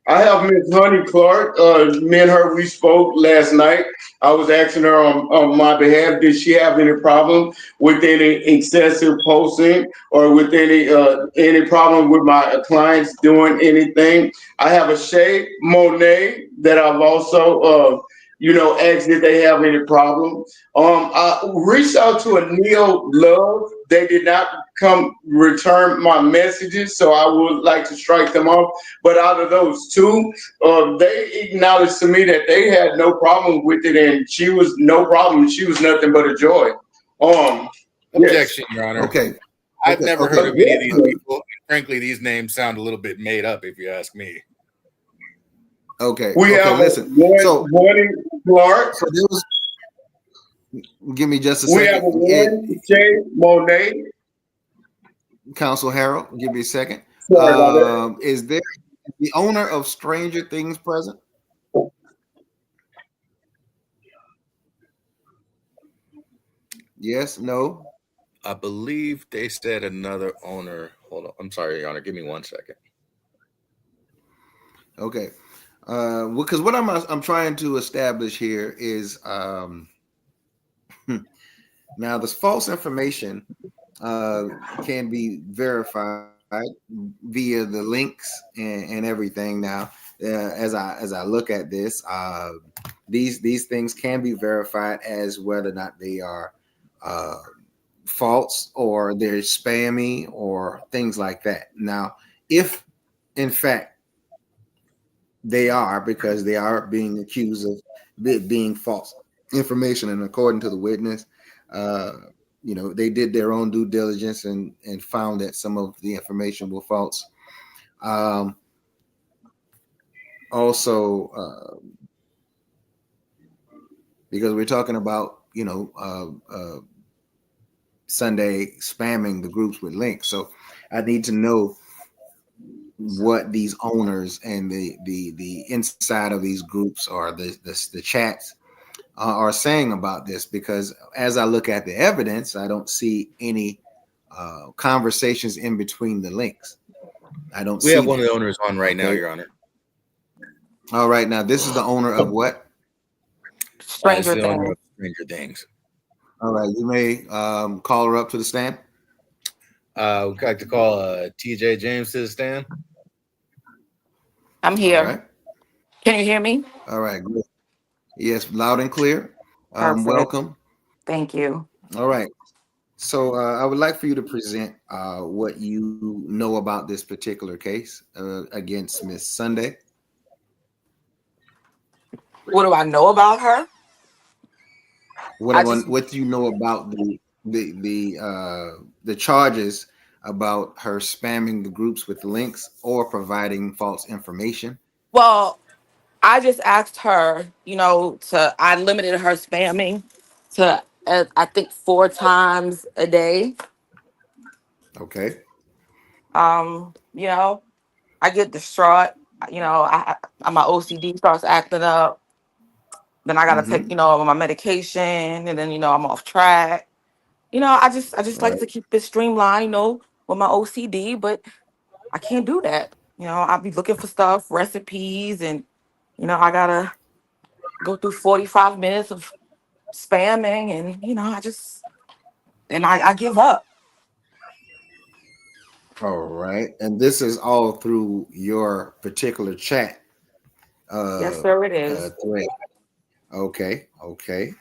Speaker 5: I have Miss Honey Clark. Me and her, we spoke last night. I was asking her on my behalf, did she have any problem with any excessive posting or with any problem with my clients doing anything? I have a Shay Monet that I've also asked if they have any problem. I reached out to a Neo Love. They did not come return my messages, so I would like to strike them off. But out of those two, they acknowledged to me that they had no problem with it, and she was no problem. She was nothing but a joy.
Speaker 6: Objection, Your Honor.
Speaker 4: Okay.
Speaker 6: I've never heard of any of these people. And frankly, these names sound a little bit made up, if you ask me.
Speaker 4: Okay.
Speaker 5: We have
Speaker 4: listen.
Speaker 5: Bonnie Clark.
Speaker 4: So there was. Give me just a
Speaker 5: We
Speaker 4: second.
Speaker 5: have one Shay Monet.
Speaker 4: Counsel Harold, give me a second.
Speaker 5: Sorry about that.
Speaker 4: Is there the owner of Stranger Things present? Yes, no.
Speaker 6: I believe they said another owner. Hold on. I'm sorry, Your Honor. Give me 1 second.
Speaker 4: Okay. Because what I'm trying to establish here is now this false information can be verified via the links and everything. Now, as I look at this, these things can be verified as whether or not they are false or they're spammy or things like that. Now, if in fact they are, because they are being accused of it being false information, and according to the witness, they did their own due diligence and found that some of the information were false. Also, because we're talking about Sundae spamming the groups with links, so I need to know what these owners and the inside of these groups or the chats are saying about this, because as I look at the evidence, I don't see any conversations in between the links. I don't
Speaker 6: We
Speaker 4: see
Speaker 6: have one
Speaker 4: that.
Speaker 6: of the owners on right now,
Speaker 4: Okay.
Speaker 6: Your Honor.
Speaker 4: All right. Now, this is the owner of what?
Speaker 6: This
Speaker 7: Stranger
Speaker 6: is the owner
Speaker 7: Things.
Speaker 6: of Stranger Things.
Speaker 4: All right. You may call her up to the stand.
Speaker 6: We'd like to call TJ James to the stand.
Speaker 7: I'm
Speaker 4: All
Speaker 7: here.
Speaker 4: right.
Speaker 7: Can you hear me?
Speaker 4: All right. Good. Yes, loud and clear.
Speaker 7: Perfect.
Speaker 4: Welcome.
Speaker 7: Thank you.
Speaker 4: All right. So I would like for you to present what you know about this particular case against Miss Sundae.
Speaker 7: What do I know about her?
Speaker 4: What do you know about the charges about her spamming the groups with links or providing false information?
Speaker 7: Well, I just asked her, I limited her spamming to, I think, 4 times a day.
Speaker 4: Okay.
Speaker 7: I get distraught. My OCD starts acting up. Then I gotta take, my medication, and then I'm off track. I just like
Speaker 4: Right.
Speaker 7: to keep it streamlined, with my OCD, but I can't do that. I'll be looking for stuff, recipes, and I gotta go through 45 minutes of spamming, and I give up.
Speaker 4: All right. And this is all through your particular chat
Speaker 7: Yes, sir, it is.
Speaker 4: thread. Okay. Okay.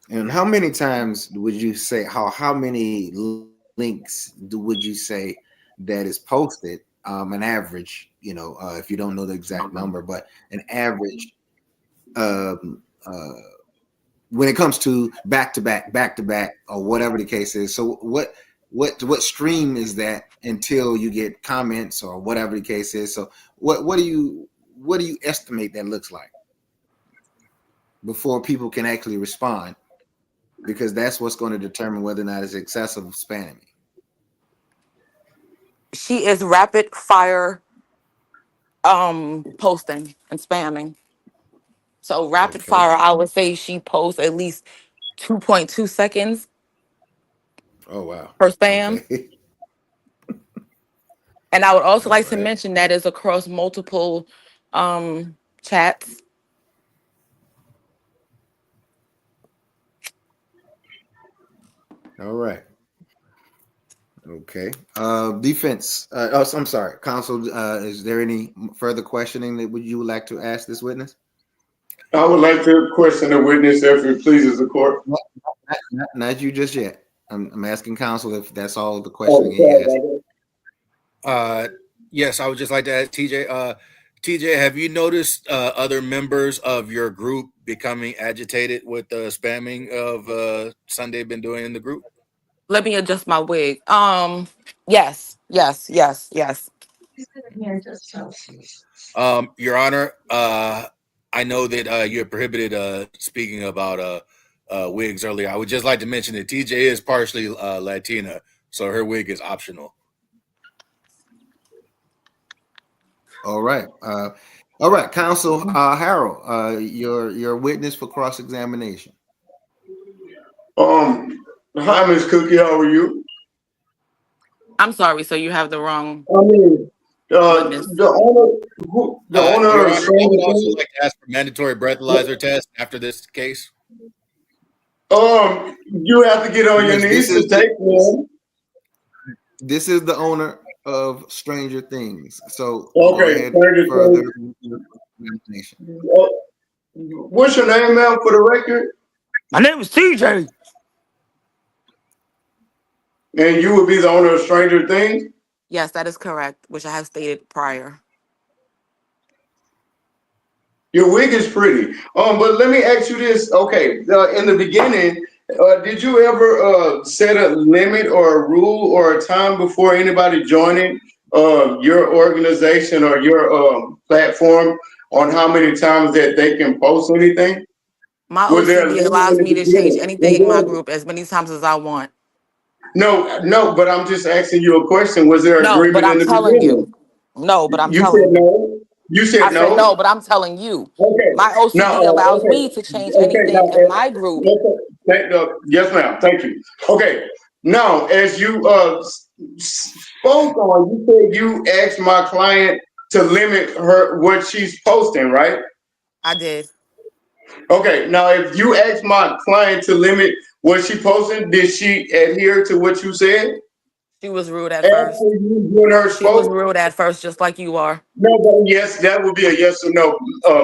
Speaker 4: And how many times would you say how many links would you say that is posted? An average, if you don't know the exact number, but an average um, when it comes to back to back, or whatever the case is. So what stream is that until you get comments or whatever the case is? So what do you estimate that looks like before people can actually respond? Because that's what's going to determine whether or not it's excessive spamming.
Speaker 7: She is rapid fire posting and spamming. So rapid
Speaker 4: Okay.
Speaker 7: fire, I would say she posts at least 2.2 seconds
Speaker 4: Oh wow.
Speaker 7: per spam.
Speaker 4: Okay.
Speaker 7: And I would also
Speaker 4: All
Speaker 7: like to
Speaker 4: right.
Speaker 7: mention that is across multiple chats.
Speaker 4: All right. Okay. Defense. I'm sorry. Counsel. Is there any further questioning that you would like to ask this witness?
Speaker 5: I would like to question the witness if it pleases the court.
Speaker 4: Not you just yet. I'm asking counsel if that's all the questioning he has.
Speaker 6: Yes, I would just like to ask TJ. TJ, have you noticed other members of your group becoming agitated with the spamming of Sunday been doing in the group?
Speaker 7: Let me adjust my wig. Yes.
Speaker 6: Your Honor, I know that you're prohibited speaking about wigs earlier. I would just like to mention that TJ is partially Latina, so her wig is optional.
Speaker 4: All right. All right, Counsel Harold, your witness for cross-examination.
Speaker 5: Hi, Miss Cookie. How are you?
Speaker 7: I'm sorry. So you have the wrong
Speaker 5: I mean,
Speaker 7: witness.
Speaker 5: the owner
Speaker 6: Your
Speaker 5: of
Speaker 6: Honor, I would also like to ask for mandatory breathalyzer test after this case.
Speaker 5: You have to get on your knees to take one.
Speaker 4: This is the owner of Stranger Things. So
Speaker 5: okay,
Speaker 4: further
Speaker 5: examination. What's your name, ma'am, for the record?
Speaker 7: My name is TJ.
Speaker 5: And you would be the owner of Stranger Things?
Speaker 7: Yes, that is correct, which I have stated prior.
Speaker 5: Your wig is pretty. But let me ask you this. Okay, in the beginning, did you ever set a limit or a rule or a time before anybody joining your organization or your platform on how many times that they can post anything?
Speaker 7: My OCD allows me to change anything in my group as many times as I want.
Speaker 5: No, but I'm just asking you a question. Was there
Speaker 7: No, but
Speaker 5: agreement in
Speaker 7: I'm
Speaker 5: the
Speaker 7: telling
Speaker 5: beginning?
Speaker 7: you. No, but I'm
Speaker 5: You said
Speaker 7: telling you.
Speaker 5: no? You said
Speaker 7: I said
Speaker 5: no?
Speaker 7: no, but I'm telling you.
Speaker 5: Okay.
Speaker 7: My
Speaker 5: Now,
Speaker 7: OCD allows
Speaker 5: okay.
Speaker 7: me to change
Speaker 5: Okay,
Speaker 7: anything
Speaker 5: now,
Speaker 7: in my group.
Speaker 5: yes, ma'am. Thank you. Okay. Now, as you spoke on. You said you asked my client to limit her what she's posting, right?
Speaker 11: I did.
Speaker 5: Okay, now if you asked my client to limit what she posted, did she adhere to what you said
Speaker 11: She was rude at
Speaker 5: after
Speaker 11: first.
Speaker 5: you and her
Speaker 11: She was
Speaker 5: spoke?
Speaker 11: rude at first, just like you are.
Speaker 5: No, but yes, that would be a yes or no,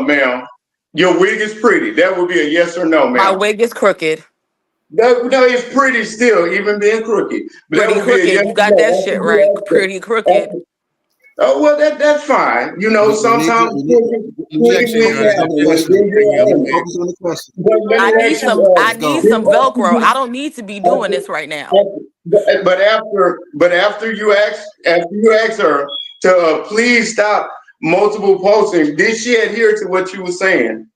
Speaker 5: ma'am. Your wig is pretty. That would be a yes or no,
Speaker 11: My
Speaker 5: ma'am.
Speaker 11: wig is crooked.
Speaker 5: No, it's pretty still, even being crooked. But that
Speaker 11: Pretty
Speaker 5: would be a yes
Speaker 11: crooked. You
Speaker 5: or
Speaker 11: got that
Speaker 5: no after
Speaker 11: shit right.
Speaker 5: you asked
Speaker 11: Pretty
Speaker 5: her.
Speaker 11: crooked.
Speaker 5: Oh well, that's fine. You know,
Speaker 4: We need to
Speaker 5: sometimes pretty
Speaker 4: focus
Speaker 12: Objection, Your
Speaker 5: wigs
Speaker 12: Honor.
Speaker 4: on
Speaker 12: This
Speaker 4: the
Speaker 5: happen,
Speaker 12: is
Speaker 5: and
Speaker 4: question.
Speaker 5: then
Speaker 12: bring
Speaker 5: you're
Speaker 12: your
Speaker 5: on
Speaker 4: Let's
Speaker 5: it.
Speaker 4: focus on the question.
Speaker 5: But let me ask you,
Speaker 11: I
Speaker 4: Let's
Speaker 11: need
Speaker 4: go.
Speaker 11: some Velcro. I
Speaker 5: this,
Speaker 11: don't need to be doing this right now.
Speaker 5: but after you asked her to please stop multiple posting, did she adhere to what you were saying?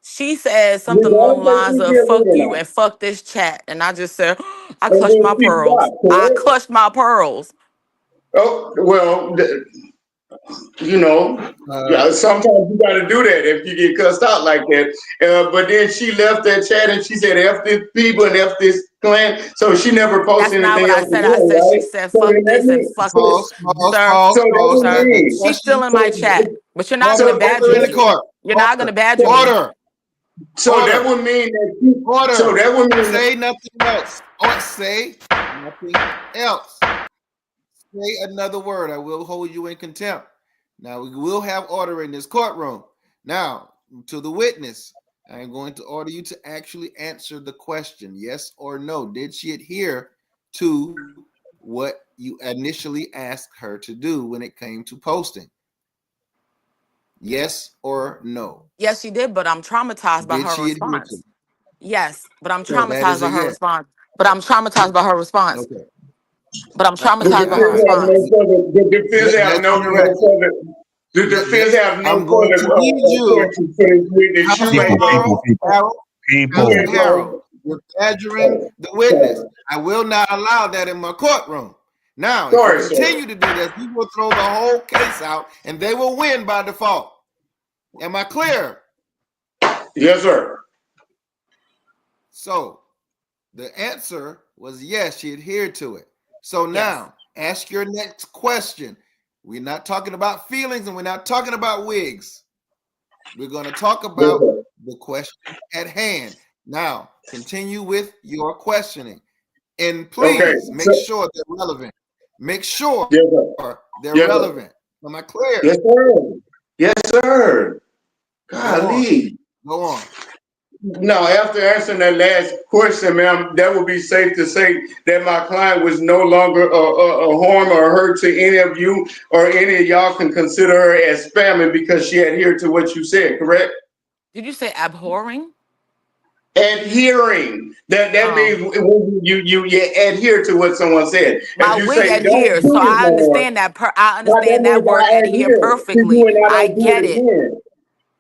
Speaker 11: She said something along the
Speaker 5: Regardless if
Speaker 11: lines
Speaker 5: she
Speaker 11: of
Speaker 5: did
Speaker 11: "fuck
Speaker 5: or
Speaker 11: you"
Speaker 5: not,
Speaker 11: and "fuck this chat," and I just said, "I
Speaker 5: and
Speaker 11: clutched
Speaker 5: then
Speaker 11: my
Speaker 5: she
Speaker 11: pearls.
Speaker 5: stopped.
Speaker 11: I
Speaker 5: Correct?
Speaker 11: clutched my pearls."
Speaker 5: Oh well, you know,
Speaker 4: Uh,
Speaker 5: yeah, sometimes you got to do that if you get cussed out like that. But then she left that chat and she said F this people and F this clan, so she never
Speaker 11: That's
Speaker 5: posted
Speaker 11: not what
Speaker 5: anything
Speaker 11: I
Speaker 5: else
Speaker 11: said. I
Speaker 5: again,
Speaker 11: said she
Speaker 5: right?
Speaker 11: said
Speaker 5: So
Speaker 11: "fuck
Speaker 5: then that
Speaker 11: this" and
Speaker 5: means
Speaker 11: "fuck this,"
Speaker 4: pause.
Speaker 11: sir.
Speaker 5: so that would
Speaker 11: Sir,
Speaker 4: Let the
Speaker 5: mean
Speaker 11: she's
Speaker 4: question.
Speaker 11: still in my chat, but you're not
Speaker 5: so
Speaker 11: gonna
Speaker 4: Order
Speaker 11: badger
Speaker 4: in the
Speaker 11: me.
Speaker 4: court.
Speaker 11: You're not gonna badger me.
Speaker 4: Order.
Speaker 5: so that
Speaker 4: Order.
Speaker 5: would mean that so
Speaker 4: Order.
Speaker 5: that would mean
Speaker 4: Say nothing else. Or say nothing else. Say another word. I will hold you in contempt. Now we will have order in this courtroom. Now, to the witness, I am going to order you to actually answer the question, yes or no. Did she adhere to what you initially asked her to do when it came to posting? Yes or no?
Speaker 11: Yes, she did, but I'm traumatized by
Speaker 4: Did
Speaker 11: her
Speaker 4: she adhere to
Speaker 11: response.
Speaker 4: it?
Speaker 11: Yes, but I'm
Speaker 4: So that
Speaker 11: traumatized
Speaker 4: is a
Speaker 11: by her
Speaker 4: yes.
Speaker 11: response. But I'm traumatized by her response.
Speaker 4: Okay.
Speaker 11: But I'm
Speaker 5: the
Speaker 11: traumatized by her
Speaker 5: defense have no
Speaker 11: response.
Speaker 5: further the defense have
Speaker 4: Let's
Speaker 5: no
Speaker 4: on the
Speaker 5: no
Speaker 4: record.
Speaker 5: further the defense have no
Speaker 4: I'm going
Speaker 5: further
Speaker 4: to need you,
Speaker 5: questions for this witness. You
Speaker 4: Counsel
Speaker 5: ain't
Speaker 4: Harold,
Speaker 5: you
Speaker 4: Counsel
Speaker 5: ain't
Speaker 4: Harold, you're badgering the witness.
Speaker 5: sorry,
Speaker 4: I will not allow that in my courtroom. Now, if you
Speaker 5: sorry, sir.
Speaker 4: continue to do this, we will throw the whole case out and they will win by default. Am I clear?
Speaker 5: Yes, sir.
Speaker 4: So the answer was yes, she adhered to it. So
Speaker 11: Yes.
Speaker 4: now ask your next question. We're not talking about feelings and we're not talking about wigs. We're going to talk
Speaker 5: Yes,
Speaker 4: about
Speaker 5: sir.
Speaker 4: the question at hand. Now, continue with your questioning. And
Speaker 5: Okay.
Speaker 4: please make
Speaker 5: So,
Speaker 4: sure they're relevant. Make sure
Speaker 5: yes, sir.
Speaker 4: they're
Speaker 5: Yes, sir.
Speaker 4: relevant. Am I clear?
Speaker 5: Yes, sir. Yes, sir.
Speaker 4: Go on.
Speaker 5: Golly.
Speaker 4: Go on.
Speaker 5: No, after answering that last question, ma'am, that would be safe to say that my client was no longer a harm or hurt to any of you, or any of y'all can consider her as spamming because she adhered to what you said, correct?
Speaker 11: Did you say abhorring?
Speaker 5: Adhering. That
Speaker 11: Oh,
Speaker 5: means when you adhere to what someone said.
Speaker 11: my
Speaker 5: If you
Speaker 11: wig
Speaker 5: say don't
Speaker 11: adheres, so
Speaker 5: do it
Speaker 11: I
Speaker 5: no more,
Speaker 11: understand that. I
Speaker 5: now that
Speaker 11: understand that
Speaker 5: means
Speaker 11: word
Speaker 5: I
Speaker 11: adhere
Speaker 5: adhere to
Speaker 11: perfectly.
Speaker 5: you and I
Speaker 11: I
Speaker 5: don't do
Speaker 11: get
Speaker 5: it
Speaker 11: it.
Speaker 5: again.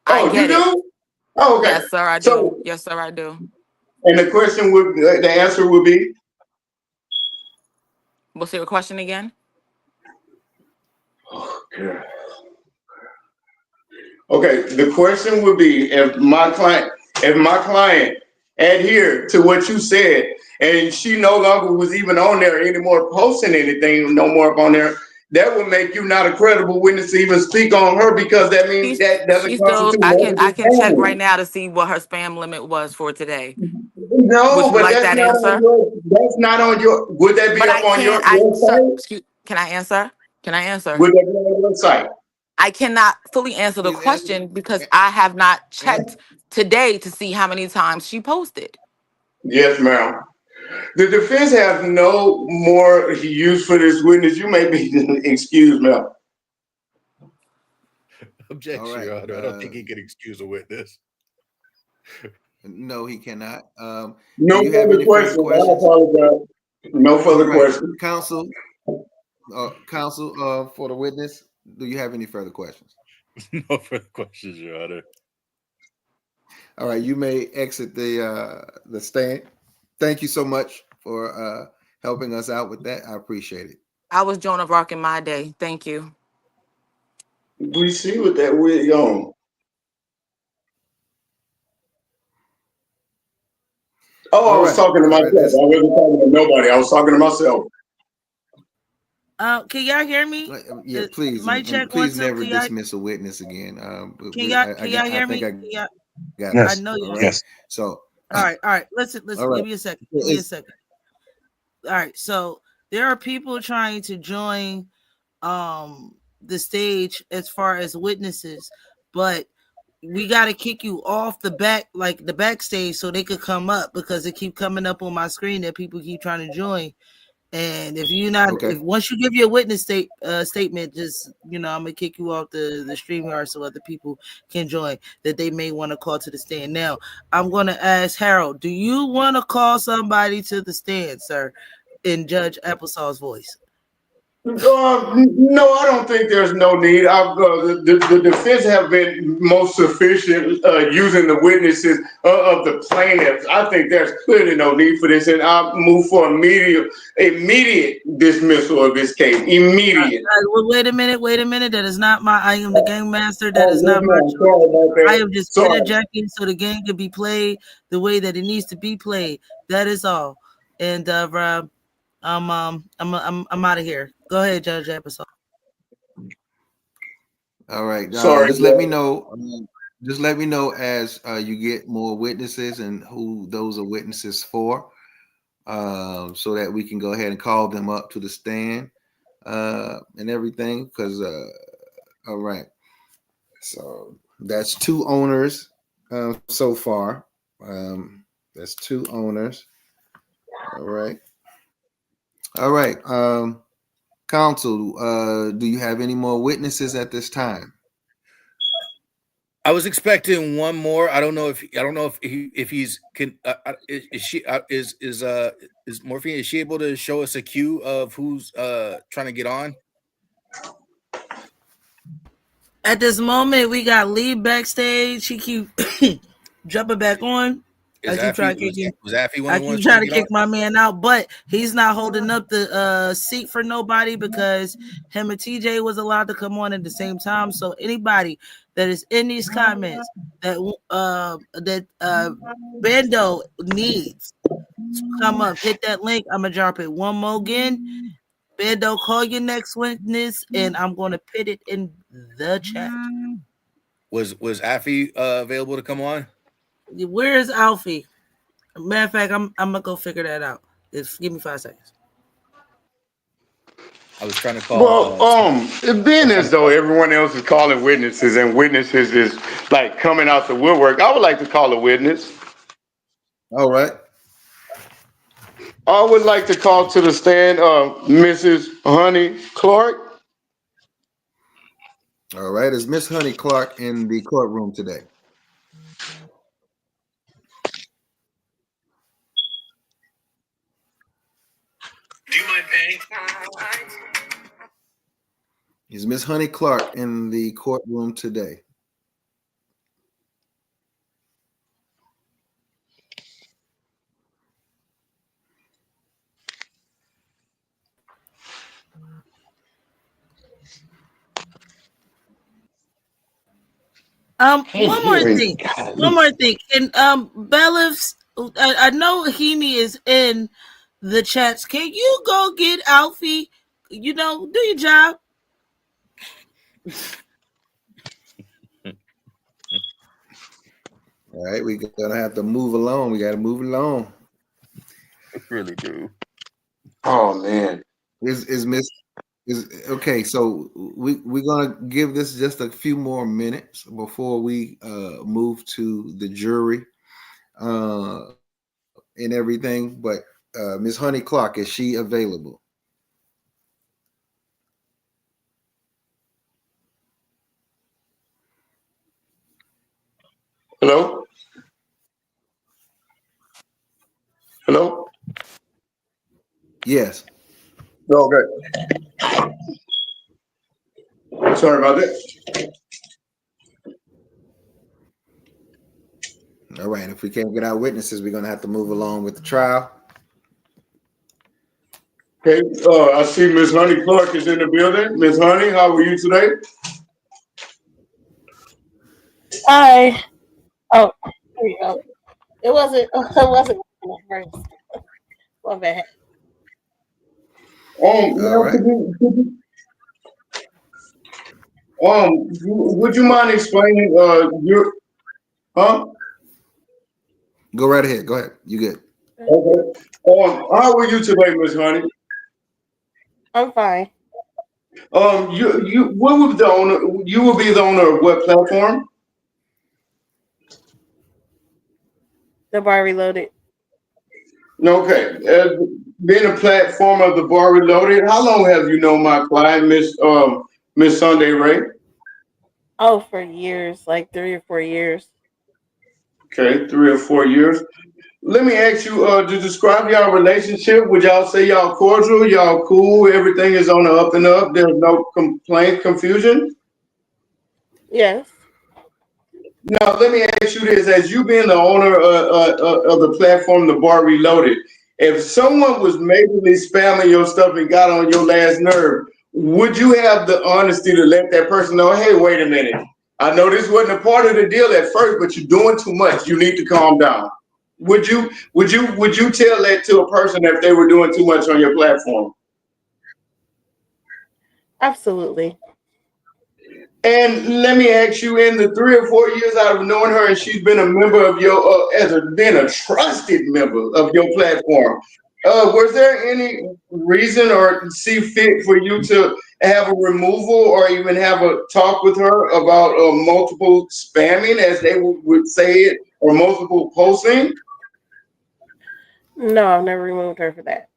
Speaker 11: I
Speaker 5: Oh, you
Speaker 11: get it.
Speaker 5: do? Oh, okay.
Speaker 11: Yes, sir, I do.
Speaker 5: So,
Speaker 11: Yes, sir, I do.
Speaker 5: and the question would, the answer would be,
Speaker 11: What's your question again?
Speaker 5: okay. Okay, the question would be if my client adhered to what you said and she no longer was even on there anymore posting anything no more up on there, that would make you not a credible witness to even speak on her because that means that doesn't
Speaker 11: She's still.
Speaker 5: constitute
Speaker 11: I
Speaker 5: multiple
Speaker 11: can check right
Speaker 5: family.
Speaker 11: now to see what her spam limit was for today. Would
Speaker 5: No,
Speaker 11: you
Speaker 5: but
Speaker 11: like that answer?
Speaker 5: that's not on your, would that be
Speaker 11: But
Speaker 5: up
Speaker 11: I
Speaker 5: on
Speaker 11: can't.
Speaker 5: your
Speaker 11: Sir,
Speaker 5: site?
Speaker 11: excuse. Can I answer? Can I answer?
Speaker 5: Would that be on your site?
Speaker 11: I cannot fully answer the
Speaker 4: He's answering.
Speaker 11: question because I have not checked
Speaker 4: Answer.
Speaker 11: today to see how many times she posted.
Speaker 5: Yes, ma'am. The defense has no more use for this witness. You may be excused, ma'am.
Speaker 4: All
Speaker 6: Objection,
Speaker 4: right.
Speaker 6: Your Honor. I don't think he can excuse a witness.
Speaker 4: No, he cannot. Do
Speaker 5: No
Speaker 4: you have
Speaker 5: further
Speaker 4: any further
Speaker 5: questions. I
Speaker 4: questions?
Speaker 5: apologize. No
Speaker 4: All
Speaker 5: further
Speaker 4: right.
Speaker 5: questions.
Speaker 4: Counsel, for the witness, do you have any further questions?
Speaker 6: No further questions, Your Honor.
Speaker 4: All right, you may exit the stand. Thank you so much for helping us out with that. I appreciate it.
Speaker 11: I was Joan of Arc in my day. Thank you.
Speaker 5: We see what that wig on. Oh,
Speaker 4: All
Speaker 5: I was
Speaker 4: right.
Speaker 5: talking to
Speaker 4: All
Speaker 5: myself.
Speaker 4: right.
Speaker 5: I wasn't talking to nobody. I was talking to myself.
Speaker 2: Can y'all hear me?
Speaker 4: Yeah, please,
Speaker 2: Mic
Speaker 4: and
Speaker 2: check one
Speaker 4: please
Speaker 2: two.
Speaker 4: never dismiss a witness again.
Speaker 2: Can y'all
Speaker 4: I
Speaker 2: hear
Speaker 4: think
Speaker 2: me?
Speaker 4: I
Speaker 2: Can y'all,
Speaker 4: got
Speaker 2: I
Speaker 3: Yes,
Speaker 2: know
Speaker 4: all
Speaker 2: y'all.
Speaker 4: right.
Speaker 3: yes.
Speaker 4: So,
Speaker 2: All right. Listen.
Speaker 4: all
Speaker 2: Give
Speaker 4: right.
Speaker 2: me a second.
Speaker 4: It's
Speaker 2: All right. So there are people trying to join the stage as far as witnesses, but we got to kick you off the backstage so they could come up because it keep coming up on my screen that people keep trying to join. And if
Speaker 4: okay.
Speaker 2: if once you give your witness statement, just I'm gonna kick you off the stream yard so other people can join that they may want to call to the stand. Now I'm gonna ask Harold, do you want to call somebody to the stand, sir, in Judge Applesaw's voice?
Speaker 5: No, I don't think there's no need. The defense have been most sufficient using the witnesses of the plaintiffs. I think there's clearly no need for this, and I'll move for immediate dismissal of this case. Immediate.
Speaker 2: Well, wait a minute. That is not my. I am the game master. That
Speaker 5: Oh,
Speaker 2: is
Speaker 5: yes,
Speaker 2: not my
Speaker 5: ma'am.
Speaker 2: choice.
Speaker 5: Sorry about
Speaker 2: I
Speaker 5: that.
Speaker 2: am just
Speaker 5: Sorry.
Speaker 2: interjecting so the game can be played the way that it needs to be played. That is all. And I'm out of here. Go ahead, Judge Episode.
Speaker 4: All right.
Speaker 5: Sorry.
Speaker 4: Just let me know. Just let me know as you get more witnesses and who those are witnesses for, so that we can go ahead and call them up to the stand and everything. Because all right. So that's two owners so far. That's two owners. All right. All right. Counsel, do you have any more witnesses at this time?
Speaker 6: I was expecting one more. I don't know if he's can is she is Morphine, is she able to show us a queue of who's trying to get on?
Speaker 2: At this moment, we got Lee backstage. She keep jumping back on.
Speaker 6: Is
Speaker 2: I keep trying to
Speaker 6: Affy
Speaker 2: kick him.
Speaker 6: was Affy one
Speaker 2: I
Speaker 6: of the
Speaker 2: keep
Speaker 6: ones trying
Speaker 2: trying
Speaker 6: to
Speaker 2: to
Speaker 6: get on?
Speaker 2: kick my man out, but he's not holding up the seat for nobody because him and TJ was allowed to come on at the same time. So anybody that is in these comments that Bando needs to come up, hit that link. I'm gonna drop it one more again. Bando, call your next witness, and I'm gonna put it in the chat.
Speaker 6: Was Affy available to come on?
Speaker 2: Where's Alfie? Matter of fact, I'm gonna go figure that out. Just give me 5 seconds.
Speaker 6: I was trying to call.
Speaker 5: Well, it being as though everyone else is calling witnesses and witnesses is like coming out the woodwork, I would like to call a witness.
Speaker 4: All right.
Speaker 5: I would like to call to the stand Mrs. Honey Clark.
Speaker 4: All right. Is Miss Honey Clark in the courtroom today?
Speaker 9: Do you mind paying?
Speaker 4: Is Miss Honey Clark in the courtroom today?
Speaker 2: One more thing. And Belliffs, I know Heaney is in the chats. Can you go get Alfie? Do your job.
Speaker 4: All right, we're gonna have to move along. We gotta move along.
Speaker 6: I really do.
Speaker 5: Oh man.
Speaker 4: Is Miss is okay, so we're gonna give this just a few more minutes before we move to the jury and everything. But Miss Honey Clark, is she available?
Speaker 5: Hello? Hello?
Speaker 4: Yes.
Speaker 5: Okay. Sorry about that.
Speaker 4: All right. If we can't get our witnesses, we're gonna have to move along with the trial.
Speaker 5: Okay, I see Miss Honey Clark is in the building. Miss Honey, how are you today?
Speaker 12: Hi. Oh, here we go. It wasn't. It wasn't at first. My bad.
Speaker 4: All
Speaker 5: Now
Speaker 4: right.
Speaker 5: would you mind explaining your huh?
Speaker 4: Go right ahead. Go ahead. You good.
Speaker 5: Okay. How are you today, Miss Honey?
Speaker 12: I'm fine.
Speaker 5: You what would the owner? You will be the owner of what platform?
Speaker 12: The bar reloaded.
Speaker 5: Okay, being a platform of the bar reloaded. How long have you known my client, Miss Sunday Ray?
Speaker 12: Oh, for years, like 3 or 4 years.
Speaker 5: Okay, 3 or 4 years. Let me ask you to describe y'all relationship. Would y'all say y'all cordial, y'all cool, everything is on the up and up, there's no complaint, confusion?
Speaker 12: Yes.
Speaker 5: Now, let me ask you this: as you being the owner of the platform, the Bar Reloaded, if someone was majorly spamming your stuff and got on your last nerve, would you have the honesty to let that person know, hey, wait a minute, I know this wasn't a part of the deal at first, but you're doing too much. You need to calm down. Would you tell that to a person if they were doing too much on your platform?
Speaker 12: Absolutely.
Speaker 5: And let me ask you, in the 3 or 4 years I've known her, and she's been a member of your, been a trusted member of your platform. Was there any reason or see fit for you to have a removal or even have a talk with her about multiple spamming, as they would say it, or multiple posting?
Speaker 12: No, I've never removed her for that.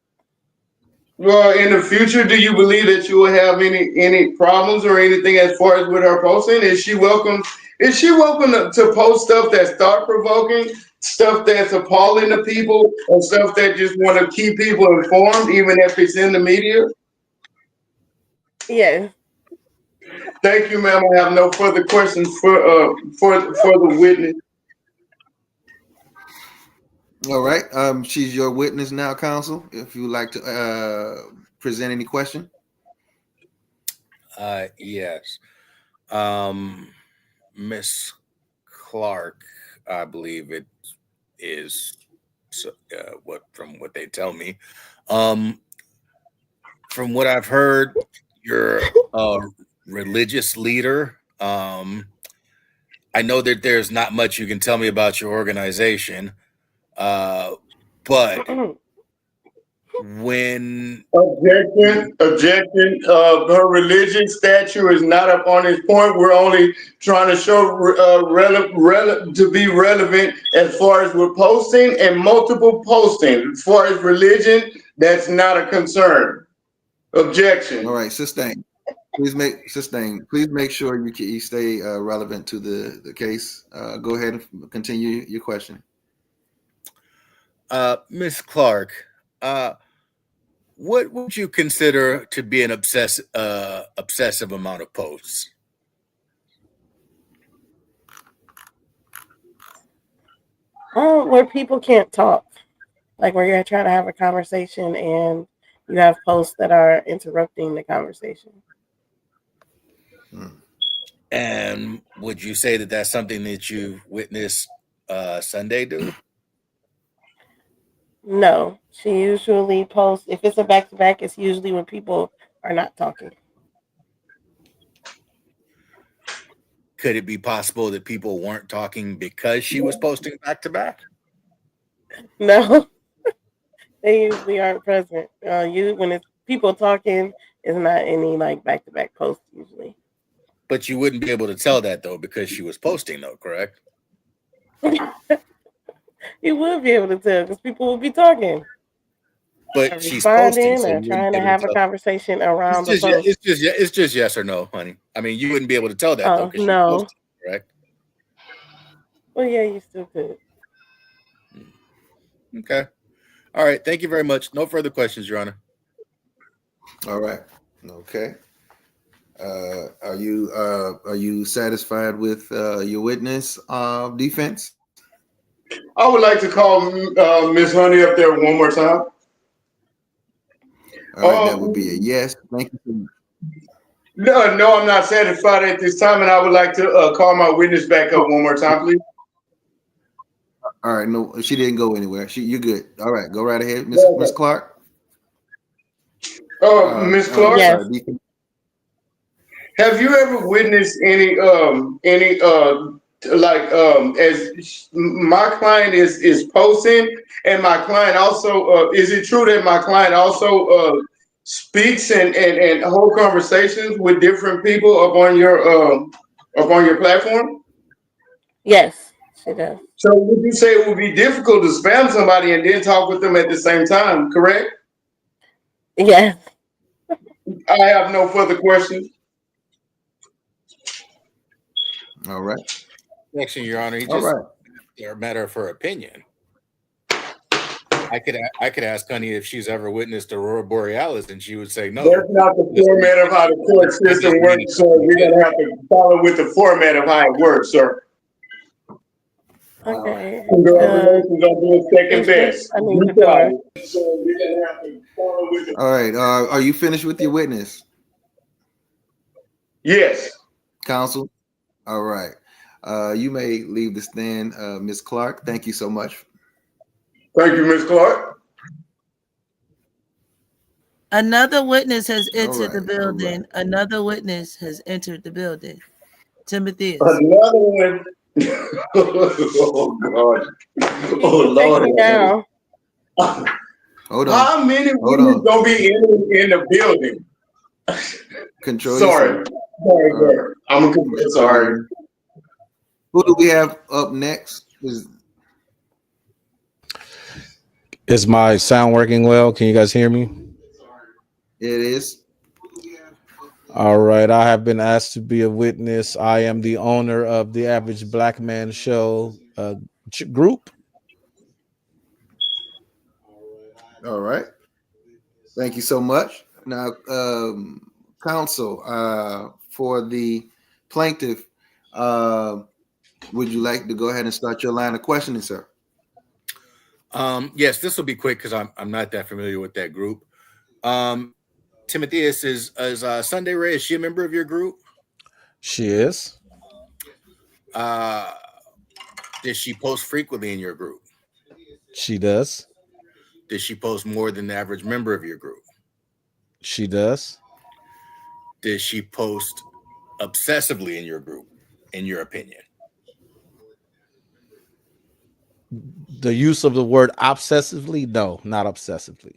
Speaker 5: Well, in the future, do you believe that you will have any problems or anything as far as with her posting? Is she welcome? Is she welcome to post stuff that's thought provoking, stuff that's appalling to people, or stuff that just want to keep people informed, even if it's in the media?
Speaker 12: Yes.
Speaker 5: Thank you, ma'am. I have no further questions for the witness.
Speaker 4: All right. She's your witness now, counsel. If you would like to present any question.
Speaker 6: Yes. Miss Clark, I believe it is. What from what they tell me, um, from what I've heard, you're a religious leader. I know that there's not much you can tell me about your organization, uh, but when
Speaker 5: Objection, objection. Her religion statue is not up on this point. We're only trying to show to be relevant as far as we're posting and multiple posting. As far as religion, that's not a concern.
Speaker 4: All
Speaker 5: Objection.
Speaker 4: right, sustain. Please make sure you stay relevant to the case. Go ahead and continue your question.
Speaker 6: Miss Clark, what would you consider to be an obsessive amount of posts?
Speaker 12: Where people can't talk, like where you're trying to have a conversation and you have posts that are interrupting the conversation.
Speaker 6: And would you say that that's something that you witnessed Sunday do?
Speaker 12: No, she usually posts, if it's a back to back, it's usually when people are not talking.
Speaker 6: Could it be possible that people weren't talking because she was posting back to back?
Speaker 12: No, they usually aren't present. When it's people talking, it's not any like back to back posts usually.
Speaker 6: But you wouldn't be able to tell that though because she was posting though, correct?
Speaker 12: You would be able to tell because people will be talking,
Speaker 6: But she's posting,
Speaker 12: responding,
Speaker 6: so
Speaker 12: or
Speaker 6: you wouldn't
Speaker 12: trying
Speaker 6: be
Speaker 12: to
Speaker 6: able to
Speaker 12: have a
Speaker 6: tell.
Speaker 12: conversation around the post.
Speaker 6: It's just yes or no, honey. I mean, you wouldn't be able to tell that though
Speaker 12: Oh
Speaker 6: because she's
Speaker 12: no.
Speaker 6: posting, correct?
Speaker 12: Well, yeah, you still could.
Speaker 6: Okay. All right. Thank you very much. No further questions, Your Honor.
Speaker 4: All right. Okay. Are you satisfied with your witness defense?
Speaker 5: I would like to call Miss Honey up there one more time.
Speaker 4: All right, that would be a yes. Thank you.
Speaker 5: No, I'm not satisfied at this time, and I would like to call my witness back up one more time, please.
Speaker 4: All right, no, she didn't go anywhere. You're good. All right, go right ahead, Miss Clark.
Speaker 5: Ms. Clark,
Speaker 12: Yes.
Speaker 5: have you ever witnessed any as my client is posting, and my client also is it true that my client also speaks and hold conversations with different people up on your platform?
Speaker 12: Yes, she does.
Speaker 5: So would you say it would be difficult to spam somebody and then talk with them at the same time, correct?
Speaker 12: Yes.
Speaker 5: I have no further questions.
Speaker 4: All right.
Speaker 6: Actually, Your Honor, he
Speaker 4: All
Speaker 6: just
Speaker 4: right.
Speaker 6: a matter of her opinion. I could ask Honey if she's ever witnessed Aurora Borealis, and she would say no.
Speaker 5: That's not the format of how the court system works, sir. We're gonna have to follow with the format of how it works, sir.
Speaker 12: Okay.
Speaker 5: Congratulations on being second best.
Speaker 12: I need the door.
Speaker 5: So we're gonna have to follow with the.
Speaker 4: All right. Are you finished with your witness,
Speaker 5: Yes.
Speaker 4: counsel? All right. You may leave the stand, Ms. Clark. Thank you so much.
Speaker 5: Thank you, Ms. Clark.
Speaker 2: Another witness has
Speaker 4: All
Speaker 2: entered the
Speaker 4: right, all
Speaker 2: building.
Speaker 4: right.
Speaker 2: Another witness has entered the building. Timothy.
Speaker 5: Another one. Oh God. Oh
Speaker 12: Take me
Speaker 5: Lord.
Speaker 12: down.
Speaker 4: Hold on.
Speaker 5: How many
Speaker 4: Hold
Speaker 5: witnesses
Speaker 4: on.
Speaker 5: gonna be in the building?
Speaker 4: Control
Speaker 5: Sorry.
Speaker 4: yourself.
Speaker 5: Sorry,
Speaker 4: All right.
Speaker 5: sir. I'm sorry.
Speaker 4: Who do we have up next?
Speaker 13: Is my sound working well? Can you guys hear me?
Speaker 4: It is.
Speaker 13: All right. I have been asked to be a witness. I am the owner of the Average Black Man Show group.
Speaker 4: All right. Thank you so much. Now, counsel, for the plaintiff, would you like to go ahead and start your line of questioning, sir?
Speaker 6: Yes, this will be quick because I'm not that familiar with that group. Timothy, is Sundae Ray? Is she a member of your group?
Speaker 13: She is.
Speaker 6: Does she post frequently in your group?
Speaker 13: She does.
Speaker 6: Does she post more than the average member of your group?
Speaker 13: She does.
Speaker 6: Does she post obsessively in your group, in your opinion?
Speaker 13: The use of the word obsessively? No, not obsessively.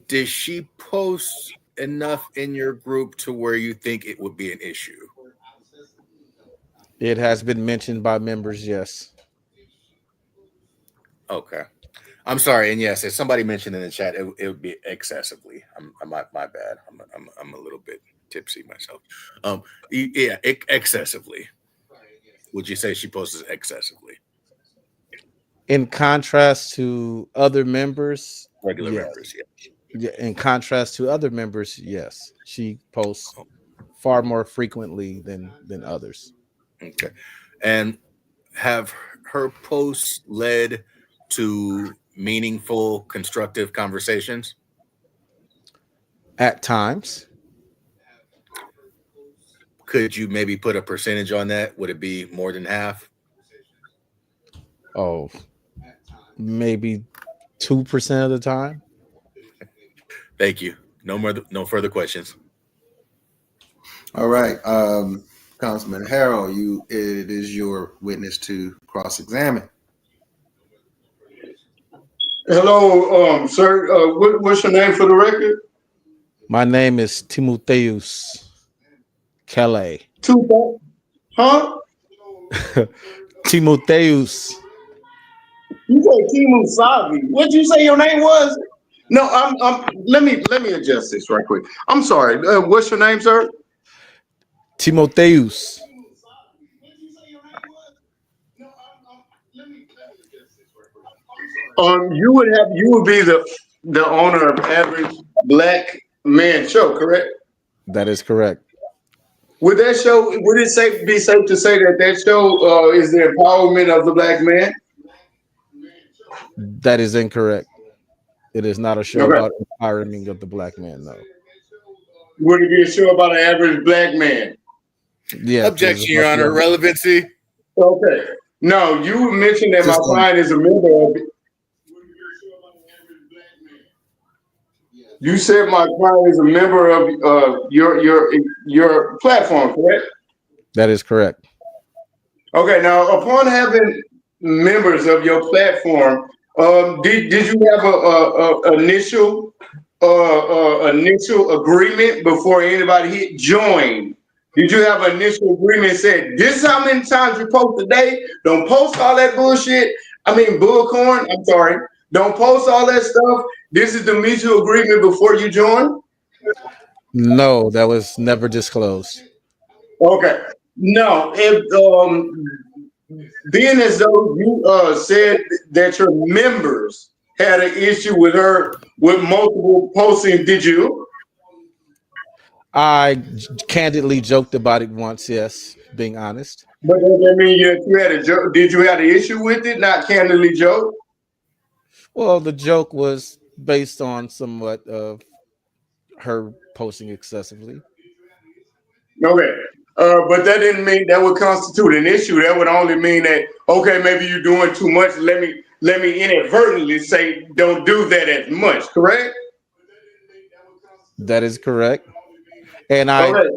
Speaker 6: Does she post enough in your group to where you think it would be an issue?
Speaker 13: It has been mentioned by members, yes.
Speaker 6: Okay. I'm sorry, and yes, if somebody mentioned in the chat, it would be excessively. My bad. I'm a little bit tipsy myself. Yeah, excessively. Would you say she posts excessively?
Speaker 13: In contrast to other members,
Speaker 6: Regular
Speaker 13: yes.
Speaker 6: members, yeah.
Speaker 13: Yeah. In contrast to other members, yes, she posts far more frequently than others.
Speaker 6: Okay, and have her posts led to meaningful, constructive conversations?
Speaker 13: At times.
Speaker 6: Could you maybe put a percentage on that? Would it be more than half?
Speaker 13: Oh, maybe 2% of the time.
Speaker 6: Thank you. No further questions.
Speaker 4: All right. Councilman Harrell, it is your witness to cross-examine.
Speaker 5: Hello, sir. What's your name for the record?
Speaker 13: My name is Timotheus Kelly.
Speaker 5: Huh?
Speaker 13: Timotheus.
Speaker 5: You say Timu Savi. What'd you say your name was? No, let me adjust this right quick. I'm sorry. What's your name, sir?
Speaker 13: Timotheus.
Speaker 5: You would be the owner of Average Black Man Show, correct?
Speaker 13: That is correct.
Speaker 5: Would it be safe to say that show is the empowerment of the black man?
Speaker 13: That is incorrect. It is not a show about empowering of the black man, though.
Speaker 5: Would it be a show about an average black man?
Speaker 13: Yeah.
Speaker 6: Objection, Your Honor. Relevancy.
Speaker 5: Okay. No, you mentioned that my client is a member of it. You said my client is a member of your platform, correct?
Speaker 13: That is correct.
Speaker 5: Okay. Now, upon having members of your platform, did you have a initial agreement before anybody hit join? Did you have an initial agreement said this is how many times you post a day? Don't post all that bullshit. I mean bullcorn. I'm sorry. Don't post all that stuff. This is the mutual agreement before you join.
Speaker 13: No, that was never disclosed.
Speaker 5: Okay. No, if being as though you said that your members had an issue with her with multiple posting, did you?
Speaker 13: I candidly joked about it once, yes, being honest.
Speaker 5: But does that mean you had a joke? Did you have an issue with it? Not candidly joke.
Speaker 13: Well, the joke was based on somewhat of her posting excessively.
Speaker 5: Okay. But that didn't mean that would constitute an issue. That would only mean that okay, maybe you're doing too much. Let me inadvertently say don't do that as much. Correct?
Speaker 13: That is correct. And
Speaker 5: Okay.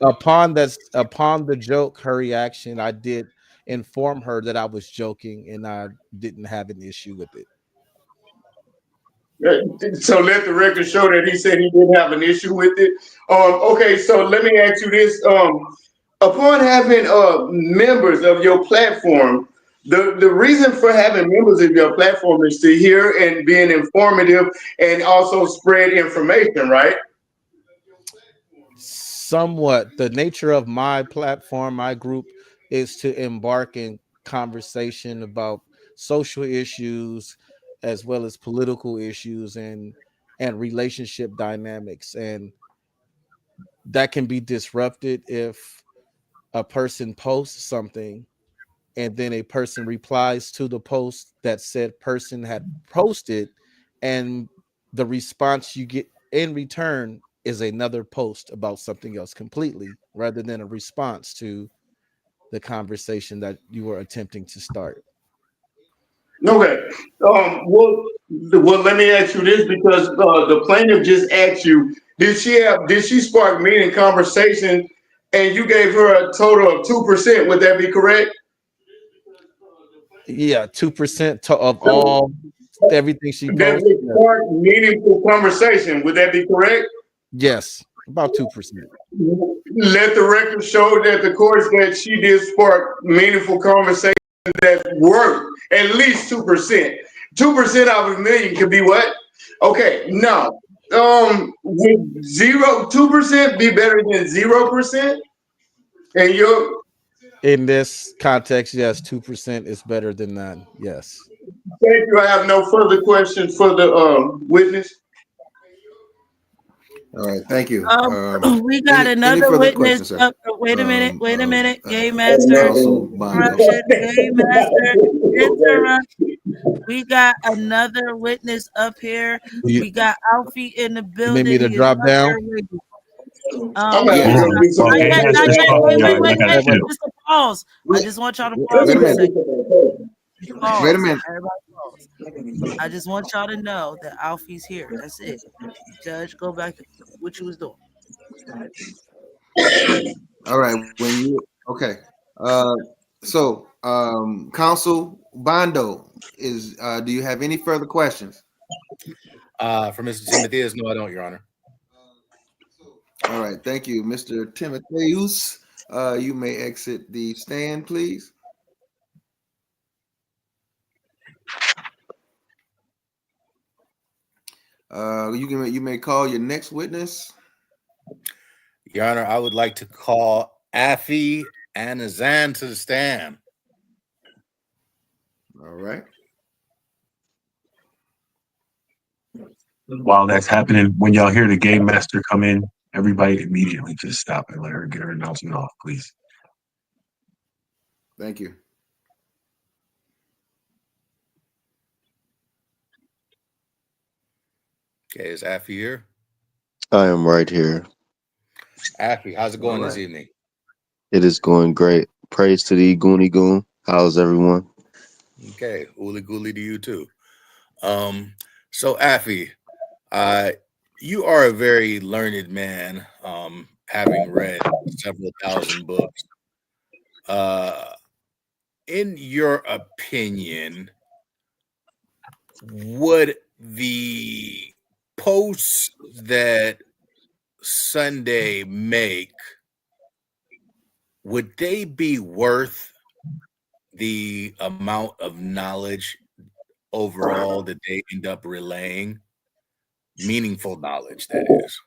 Speaker 13: upon the joke, her reaction, I did inform her that I was joking and I didn't have an issue with it.
Speaker 5: So let the record show that he said he didn't have an issue with it. Okay, so let me ask you this: upon having members of your platform, the reason for having members of your platform is to hear and being informative and also spread information, right?
Speaker 13: Somewhat. The nature of my platform, my group, is to embark in conversation about social issues as well as political issues and relationship dynamics, and that can be disrupted if a person posts something and then a person replies to the post that said person had posted, and the response you get in return is another post about something else completely, rather than a response to the conversation that you were attempting to start.
Speaker 5: Okay. Well, let me ask you this because the plaintiff just asked you, did she spark meaning conversation, and you gave her a total of 2%? Would that be correct?
Speaker 13: Yeah, 2% of all everything she
Speaker 5: That
Speaker 13: posts.
Speaker 5: would spark meaningful conversation. Would that be correct?
Speaker 13: Yes, about 2%.
Speaker 5: Let the record show that the courts that she did spark meaningful conversation that worked at least 2%. 2% out of a million could be what? Okay, now, would 2% be better than 0%? And you
Speaker 13: In this context, yes, 2% is better than none. Yes.
Speaker 5: thank you. I have no further questions for the witness.
Speaker 4: All right, thank you.
Speaker 2: We got
Speaker 4: Any
Speaker 2: another
Speaker 4: further
Speaker 2: witness
Speaker 4: questions, sir?
Speaker 2: up. Wait a minute. Game master.
Speaker 4: Counsel Bondos.
Speaker 2: Game master. Interrupt. We got another witness up here. We got Alfie in the
Speaker 13: You need me
Speaker 2: building.
Speaker 13: to
Speaker 2: He is
Speaker 13: drop
Speaker 2: up
Speaker 13: down?
Speaker 2: there waiting.
Speaker 5: I'm gonna have to go get some.
Speaker 3: Well, Game
Speaker 2: Not
Speaker 3: Master's
Speaker 2: yet.
Speaker 3: calling y'all.
Speaker 2: Wait.
Speaker 3: I got
Speaker 2: Just
Speaker 3: two.
Speaker 2: a pause. I just want y'all to
Speaker 4: Wait
Speaker 2: pause
Speaker 4: a
Speaker 2: for a
Speaker 4: minute.
Speaker 2: second. Pause.
Speaker 4: Wait a minute.
Speaker 2: Everybody pause. I just want y'all to know that Alfie's here. That's it. Judge, go back to what you was doing.
Speaker 4: All right. Okay. So Counsel Bondo is. Do you have any further questions?
Speaker 6: For Mr. Timotheus, no, I don't, Your Honor.
Speaker 4: All right. Thank you, Mr. Timotheus. You may exit the stand, please. You may call your next witness.
Speaker 6: Your Honor, I would like to call Afi Anazan to the stand.
Speaker 4: All right.
Speaker 3: While that's happening, when y'all hear the Game Master come in, everybody immediately just stop and let her get her announcement off, please.
Speaker 4: Thank you.
Speaker 6: Okay, is Afi here?
Speaker 14: I am right here.
Speaker 6: Afi, how's it going
Speaker 4: All
Speaker 6: this
Speaker 4: right.
Speaker 6: evening?
Speaker 14: It is going great. Praise to the Goonie Goon. How's everyone?
Speaker 6: Okay, ooly gooly to you too. So Afi, You are a very learned man, having read several thousand books. In your opinion, would the posts that Sundae make, would they be worth the amount of knowledge overall that they end up relaying? Meaningful knowledge, that is.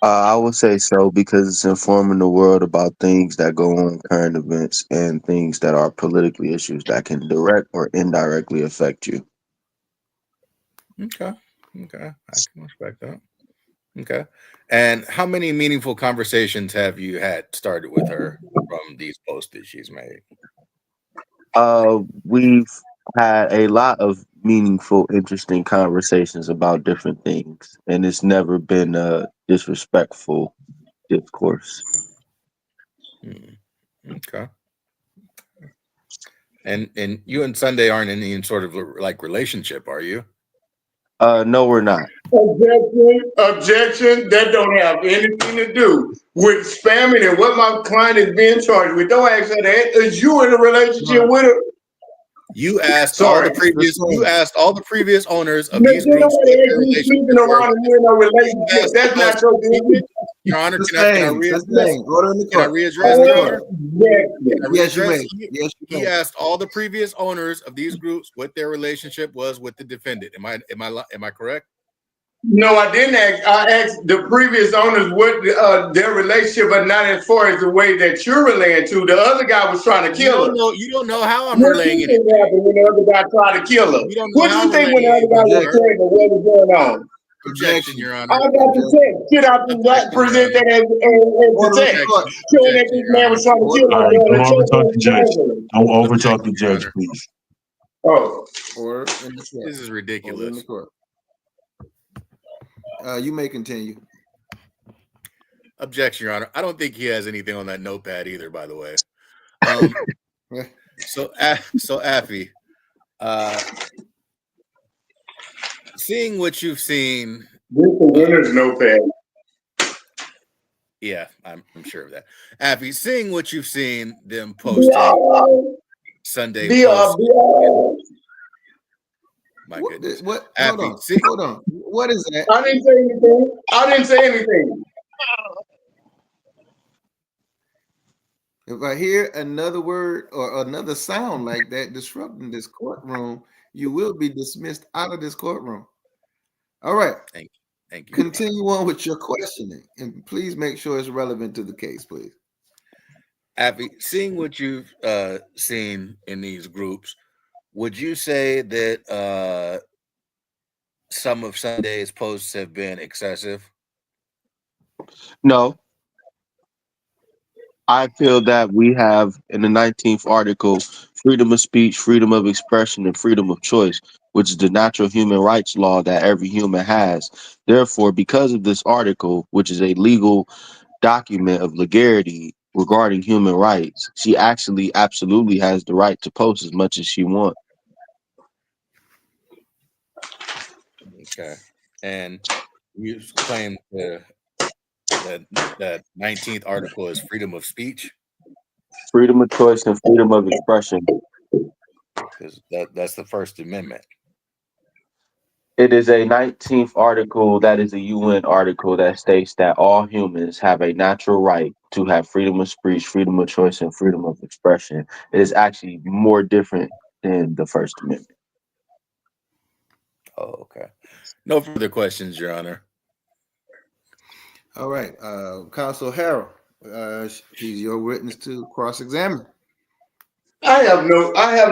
Speaker 14: I would say so because it's informing the world about things that go on, current events, and things that are politically issues that can direct or indirectly affect you.
Speaker 6: Okay. I can respect that. Okay. And how many meaningful conversations have you had started with her from these posts that she's made?
Speaker 14: We've had a lot of meaningful, interesting conversations about different things, and it's never been a disrespectful discourse.
Speaker 6: Okay. And you and Sundae aren't in any sort of like relationship, are you?
Speaker 14: No, we're not.
Speaker 5: Objection. That don't have anything to do with spamming and what my client is being charged with. Don't ask her that. Is you in a relationship with her?
Speaker 6: You asked
Speaker 5: Sorry.
Speaker 6: all the previous owners of
Speaker 5: You
Speaker 6: these
Speaker 5: know
Speaker 6: groups
Speaker 5: what?
Speaker 6: what
Speaker 5: They
Speaker 6: their
Speaker 5: be sleeping
Speaker 6: relationship was.
Speaker 5: around and you're in a relationship. That's not your business.
Speaker 6: Your Honor, can I
Speaker 4: Order in the court.
Speaker 6: readdress, Your Honor?
Speaker 4: Yes, you may. Yes, you
Speaker 6: He
Speaker 4: may.
Speaker 6: asked all the previous owners of these groups what their relationship was with the defendant. Am I correct?
Speaker 5: No, I didn't ask. I asked the previous owners what their relationship, but not as far as the way that you're relaying to. The other guy was trying to kill her.
Speaker 6: You don't know how I'm
Speaker 5: What
Speaker 6: relaying
Speaker 5: you
Speaker 6: it.
Speaker 5: think happened when the other guy tried to kill her?
Speaker 6: You don't know
Speaker 5: What
Speaker 6: how
Speaker 5: you
Speaker 6: I'm
Speaker 5: think when the
Speaker 6: relaying
Speaker 5: other guy was
Speaker 6: it.
Speaker 5: pregnant? What was going on?
Speaker 6: Objection, Your Honor.
Speaker 5: I got the text. Get out and present that as the text, showing that this man was trying to kill
Speaker 3: All
Speaker 5: her.
Speaker 3: right, don't overtalk the judge. Don't overtalk the judge, please.
Speaker 5: Oh,
Speaker 4: Order in the court.
Speaker 6: This is ridiculous.
Speaker 4: Order in the court. You may continue.
Speaker 6: Objection, Your Honor. I don't think he has anything on that notepad either, by the way. So Affy, seeing what you've seen.
Speaker 5: This is the winner's notepad.
Speaker 6: Yeah, I'm sure of that. Affy, seeing what you've seen them posting Sunday post. My goodness.
Speaker 4: What?
Speaker 6: Affy,
Speaker 4: Hold on. What is that?
Speaker 5: I didn't say anything.
Speaker 4: If I hear another word or another sound like that disrupting this courtroom, you will be dismissed out of this courtroom. All right.
Speaker 6: Thank you.
Speaker 4: Continue on with your questioning, and please make sure it's relevant to the case, please.
Speaker 6: Affy, seeing what you've seen in these groups, would you say that some of Sunday's posts have been excessive?
Speaker 14: No. I feel that we have in the 19th article freedom of speech, freedom of expression, and freedom of choice, which is the natural human rights law that every human has. Therefore, because of this article, which is a legal document of legality regarding human rights, she actually absolutely has the right to post as much as she wants.
Speaker 6: Okay. And you claim that 19th article is freedom of speech?
Speaker 14: Freedom of choice and freedom of expression.
Speaker 6: Because that's the First Amendment.
Speaker 14: It is a 19th article that is a UN article that states that all humans have a natural right to have freedom of speech, freedom of choice, and freedom of expression. It is actually more different than the First Amendment.
Speaker 6: Oh, okay. No further questions, Your Honor.
Speaker 4: All right. Counsel Harold, he's your witness to cross-examine.
Speaker 5: I have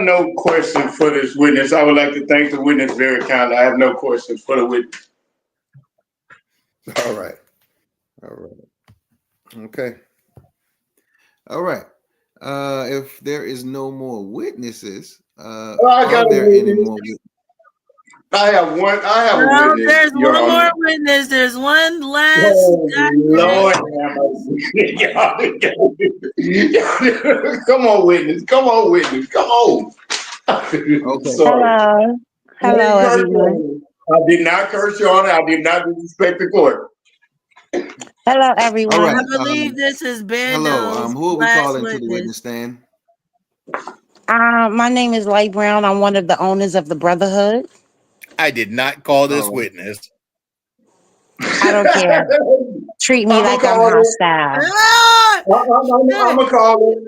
Speaker 5: no question for this witness. I would like to thank the witness very kindly. I have no questions for the witness.
Speaker 4: All right. Okay. All right. If there is no more witnesses, are there any more witnesses?
Speaker 5: I have one.
Speaker 2: No,
Speaker 5: a witness.
Speaker 2: there's one more witness. There's one last.
Speaker 5: Oh, Lord, come on, witness. Come on.
Speaker 4: Okay.
Speaker 5: Sorry.
Speaker 15: Hello, everyone.
Speaker 5: I did not curse, Your Honor. I did not disrespect the court.
Speaker 15: Hello,
Speaker 4: All
Speaker 15: everyone.
Speaker 4: right.
Speaker 2: I believe this is
Speaker 4: Hello.
Speaker 2: Bando's
Speaker 4: Who are we
Speaker 2: last
Speaker 4: calling to the witness
Speaker 2: witness.
Speaker 4: stand?
Speaker 15: My name is Light Brown. I'm one of the owners of the Brotherhood.
Speaker 6: I did not call this
Speaker 4: Oh.
Speaker 6: witness.
Speaker 15: I don't care. Treat me
Speaker 5: I'm
Speaker 15: like
Speaker 5: gonna
Speaker 15: I'm
Speaker 5: call it.
Speaker 15: hostile.
Speaker 2: Ah!
Speaker 5: I'm gonna call it.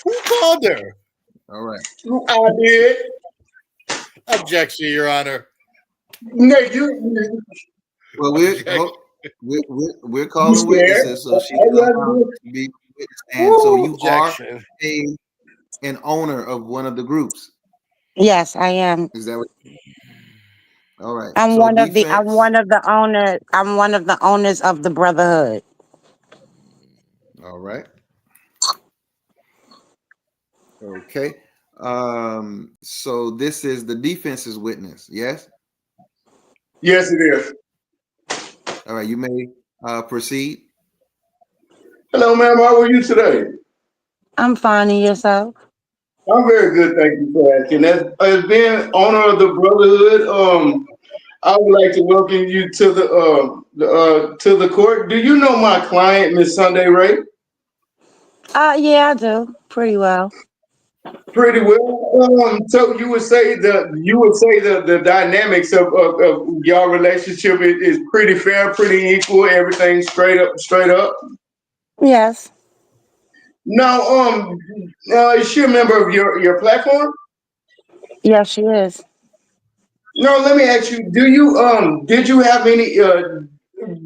Speaker 6: Who called her?
Speaker 4: All right.
Speaker 5: I did.
Speaker 6: Objection, Your Honor.
Speaker 5: No, you
Speaker 4: Well,
Speaker 6: Objection.
Speaker 4: we're calling
Speaker 5: scared?
Speaker 4: witnesses, so she's
Speaker 5: All you have to
Speaker 4: allowed
Speaker 5: do
Speaker 4: to be witness stand. So you are
Speaker 6: Objection.
Speaker 4: an owner of one of the groups.
Speaker 15: Yes, I am.
Speaker 4: Is that what? All right.
Speaker 15: I'm
Speaker 4: So
Speaker 15: one of the
Speaker 4: defense.
Speaker 15: owners. I'm one of the owners of the Brotherhood.
Speaker 4: All right. Okay. So this is the defense's witness. Yes.
Speaker 5: Yes, it is.
Speaker 4: All right. You may proceed.
Speaker 5: Hello, ma'am. How are you today?
Speaker 15: I'm finding yourself.
Speaker 5: I'm very good, thank you for asking. As being owner of the Brotherhood, I would like to welcome you to the court. Do you know my client, Miss Sunday Ray?
Speaker 15: Yeah, I do pretty well.
Speaker 5: Pretty well. So you would say the dynamics of your relationship is pretty fair, pretty equal, everything straight up.
Speaker 15: Yes,
Speaker 5: Now, is she a member of your platform?
Speaker 15: yes, she is.
Speaker 5: No, let me ask you, did you have any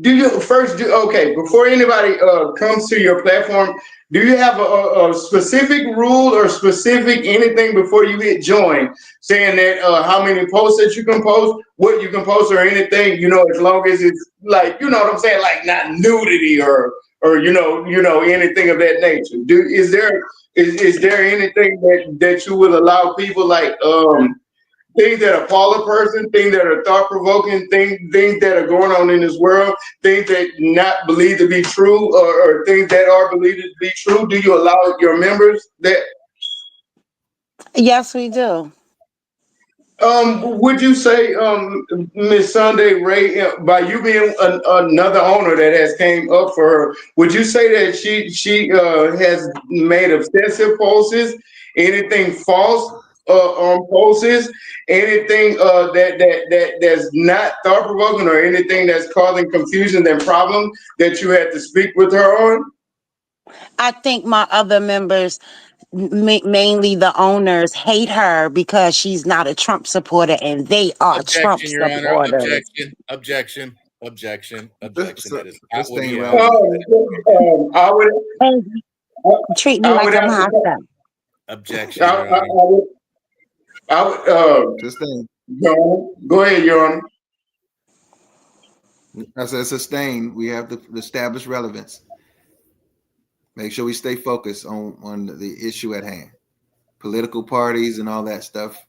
Speaker 5: do you first do okay before anybody comes to your platform, do you have a specific rule or specific anything before you hit join saying that how many posts that you can post, what you can post or anything, as long as it's like, you know what I'm saying, like not nudity or anything of that nature. Is there anything that you would allow people like things that appall a person, things that are thought provoking, things that are going on in this world, things that not believed to be true, or things that are believed to be true? Do you allow your members that?
Speaker 15: Yes, we do.
Speaker 5: Would you say, Miss Sunday Ray, by you being another owner that has came up for her, would you say that she has made obsessive posts, anything false on posts, anything that's not thought provoking, or anything that's causing confusion and problem that you had to speak with her on?
Speaker 15: I think my other members, mainly the owners, hate her because she's not a Trump supporter, and they are Trump
Speaker 6: Objection, Your Honor.
Speaker 15: supporters.
Speaker 6: Objection. That is not what
Speaker 4: Sustained
Speaker 6: he asked.
Speaker 4: relevance.
Speaker 5: I would.
Speaker 15: Hey, treat me
Speaker 5: I
Speaker 15: like
Speaker 5: would
Speaker 15: I'm
Speaker 5: have to.
Speaker 15: hostile.
Speaker 6: Objection,
Speaker 5: I,
Speaker 6: Your
Speaker 5: I, I
Speaker 6: Honor.
Speaker 5: would. I would.
Speaker 4: Sustained.
Speaker 5: Go ahead, Your Honor.
Speaker 4: I said sustained. We have to establish relevance. Make sure we stay focused on the issue at hand. Political parties and all that stuff.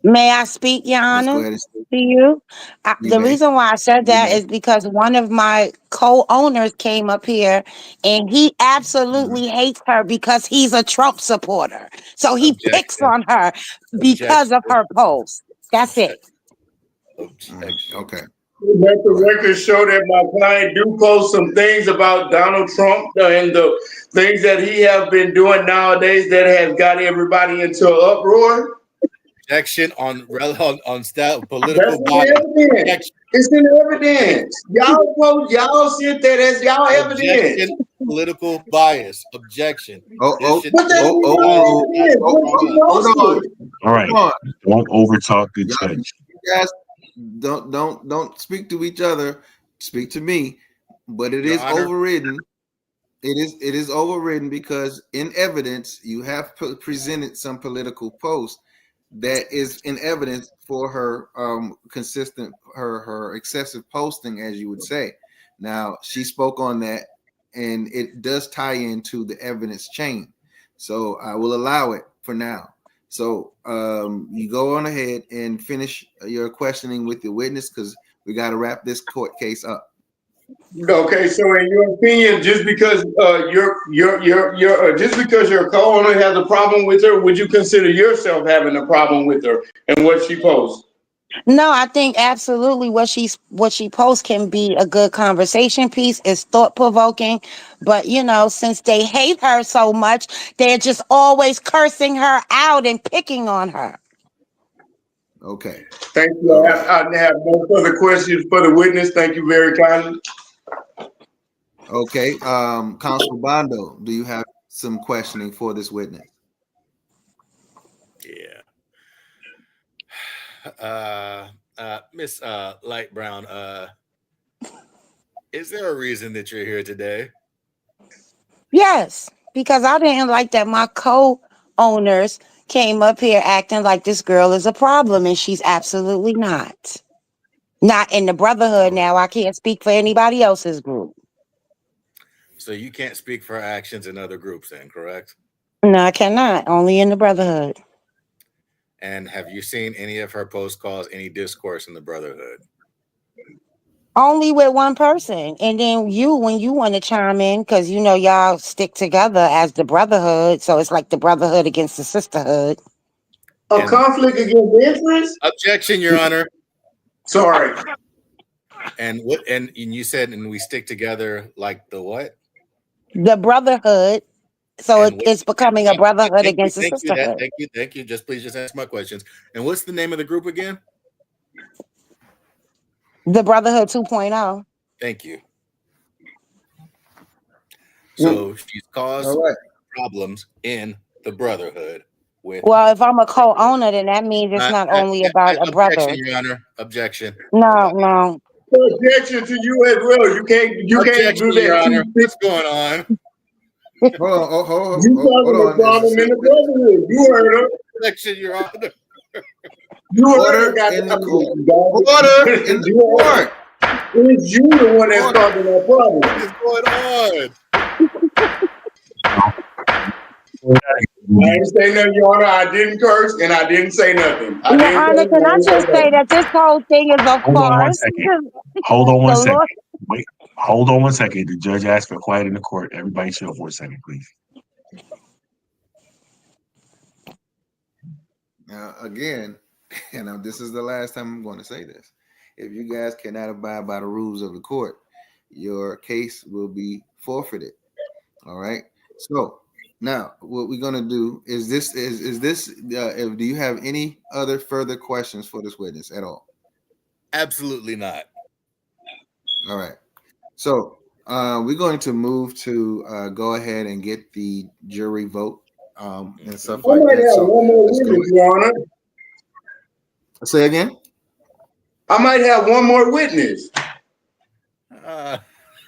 Speaker 15: May I speak, Your
Speaker 4: Let's go
Speaker 15: Honor,
Speaker 4: ahead and
Speaker 15: to you?
Speaker 4: you
Speaker 15: The
Speaker 4: may.
Speaker 15: reason why I said
Speaker 4: You
Speaker 15: that
Speaker 4: may.
Speaker 15: is because one of my co-owners came up here and he absolutely hates her because he's a Trump supporter. So he picks
Speaker 6: Objection.
Speaker 15: on her because of her posts. That's it.
Speaker 6: Objection.
Speaker 4: Okay.
Speaker 5: Let the record show that my client do post some things about Donald Trump and the things that he have been doing nowadays that has got everybody into an uproar.
Speaker 6: Objection on
Speaker 5: That's
Speaker 6: political
Speaker 5: in
Speaker 6: bias.
Speaker 5: the evidence.
Speaker 6: Objection.
Speaker 5: It's in the evidence. Y'all sit there as y'all evidence.
Speaker 6: Objection. Political bias. Objection. This should
Speaker 5: But that's
Speaker 6: political
Speaker 5: in
Speaker 6: bias
Speaker 5: the
Speaker 6: not
Speaker 5: evidence.
Speaker 6: be
Speaker 5: What
Speaker 6: brought
Speaker 5: you
Speaker 6: up.
Speaker 4: Hold on.
Speaker 5: posted?
Speaker 3: All right.
Speaker 4: Hold on.
Speaker 3: Don't overtalk the
Speaker 4: Y'all,
Speaker 3: judge.
Speaker 4: you guys don't speak to each other. Speak to me. But it
Speaker 6: Your
Speaker 4: is
Speaker 6: Honor.
Speaker 4: overridden. It is overridden because in evidence you have presented some political post that is in evidence for her consistent her excessive posting, as you would say. Now she spoke on that, and it does tie into the evidence chain. So I will allow it for now. So you go on ahead and finish your questioning with the witness because we got to wrap this court case up.
Speaker 5: Okay, so in your opinion, just because just because your co-owner has a problem with her, would you consider yourself having a problem with her and what she posts?
Speaker 15: No, I think absolutely what she posts can be a good conversation piece. It's thought provoking, but since they hate her so much, they're just always cursing her out and picking on her.
Speaker 4: Okay.
Speaker 5: Thank you.
Speaker 4: All right.
Speaker 5: I have no further questions for the witness. Thank you very kindly.
Speaker 4: Okay. Constable Bondo, do you have some questioning for this witness?
Speaker 6: Yeah. Miss Light Brown, is there a reason that you're here today?
Speaker 15: Yes, because I didn't like that my co-owners came up here acting like this girl is a problem, and she's absolutely not. Not in the brotherhood now. I can't speak for anybody else's group.
Speaker 6: So you can't speak for actions in other groups then, correct?
Speaker 15: No, I cannot. Only in the brotherhood.
Speaker 6: And have you seen any of her posts cause any discourse in the brotherhood?
Speaker 15: Only with one person. And then when you want to chime in, because y'all stick together as the brotherhood. So it's like the brotherhood against the sisterhood.
Speaker 5: A conflict against interest?
Speaker 6: Objection, Your Honor.
Speaker 5: Sorry.
Speaker 6: And you said, and we stick together like the what?
Speaker 15: The brotherhood. So it's becoming a brotherhood against a sisterhood.
Speaker 6: Thank you. Please just answer my questions. And what's the name of the group again?
Speaker 15: The Brotherhood 2.0.
Speaker 6: Thank you. So she's caused problems in the brotherhood with.
Speaker 15: Well, if I'm a co-owner, then that means it's not only about a brother.
Speaker 6: Objection, Your Honor. Objection.
Speaker 15: No.
Speaker 5: Objection to you as well. You can't
Speaker 6: Objection,
Speaker 5: do that.
Speaker 6: Your Honor. What's going on?
Speaker 4: Hold
Speaker 5: You causing a problem in the brotherhood. You heard him.
Speaker 6: Objection, Your Honor.
Speaker 5: You
Speaker 4: Order in the court. Order in the court.
Speaker 5: It's you the one that's causing that problem.
Speaker 6: What is going on?
Speaker 5: I didn't say nothing, Your Honor. I didn't curse and I didn't say nothing.
Speaker 15: Your Honor, can I just say that this whole thing is a
Speaker 3: Hold on 1
Speaker 15: farce?
Speaker 3: second. Hold on 1 second. Wait. Hold on 1 second. The judge asked for quiet in the court. Everybody chill for a second, please.
Speaker 4: Now, again, and this is the last time I'm going to say this. If you guys cannot abide by the rules of the court, your case will be forfeited. All right. So now what we're going to do is this. Do you have any other further questions for this witness at all?
Speaker 6: Absolutely not.
Speaker 4: All right. So we're going to move to go ahead and get the jury vote and stuff like that. So
Speaker 5: one more witness, Your Honor.
Speaker 4: Say again.
Speaker 5: I might have one more witness.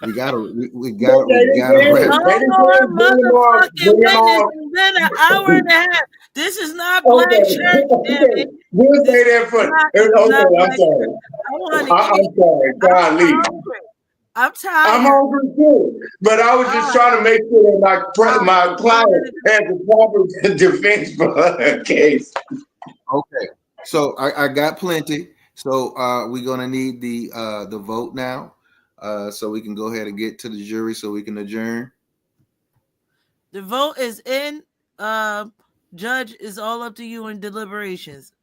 Speaker 4: We gotta
Speaker 2: One more motherfucking witness within an hour and a half. This is not black church, damn it.
Speaker 5: We'll say that for. I'm sorry. Golly.
Speaker 2: I'm tired.
Speaker 5: I'm hungry too, but I was just trying to make sure that my client has a proper defense for her case.
Speaker 4: Okay, so I got plenty. So we're gonna need the vote now, so we can go ahead and get to the jury, so we can adjourn.
Speaker 2: The vote is in. Judge, is all up to you in deliberations.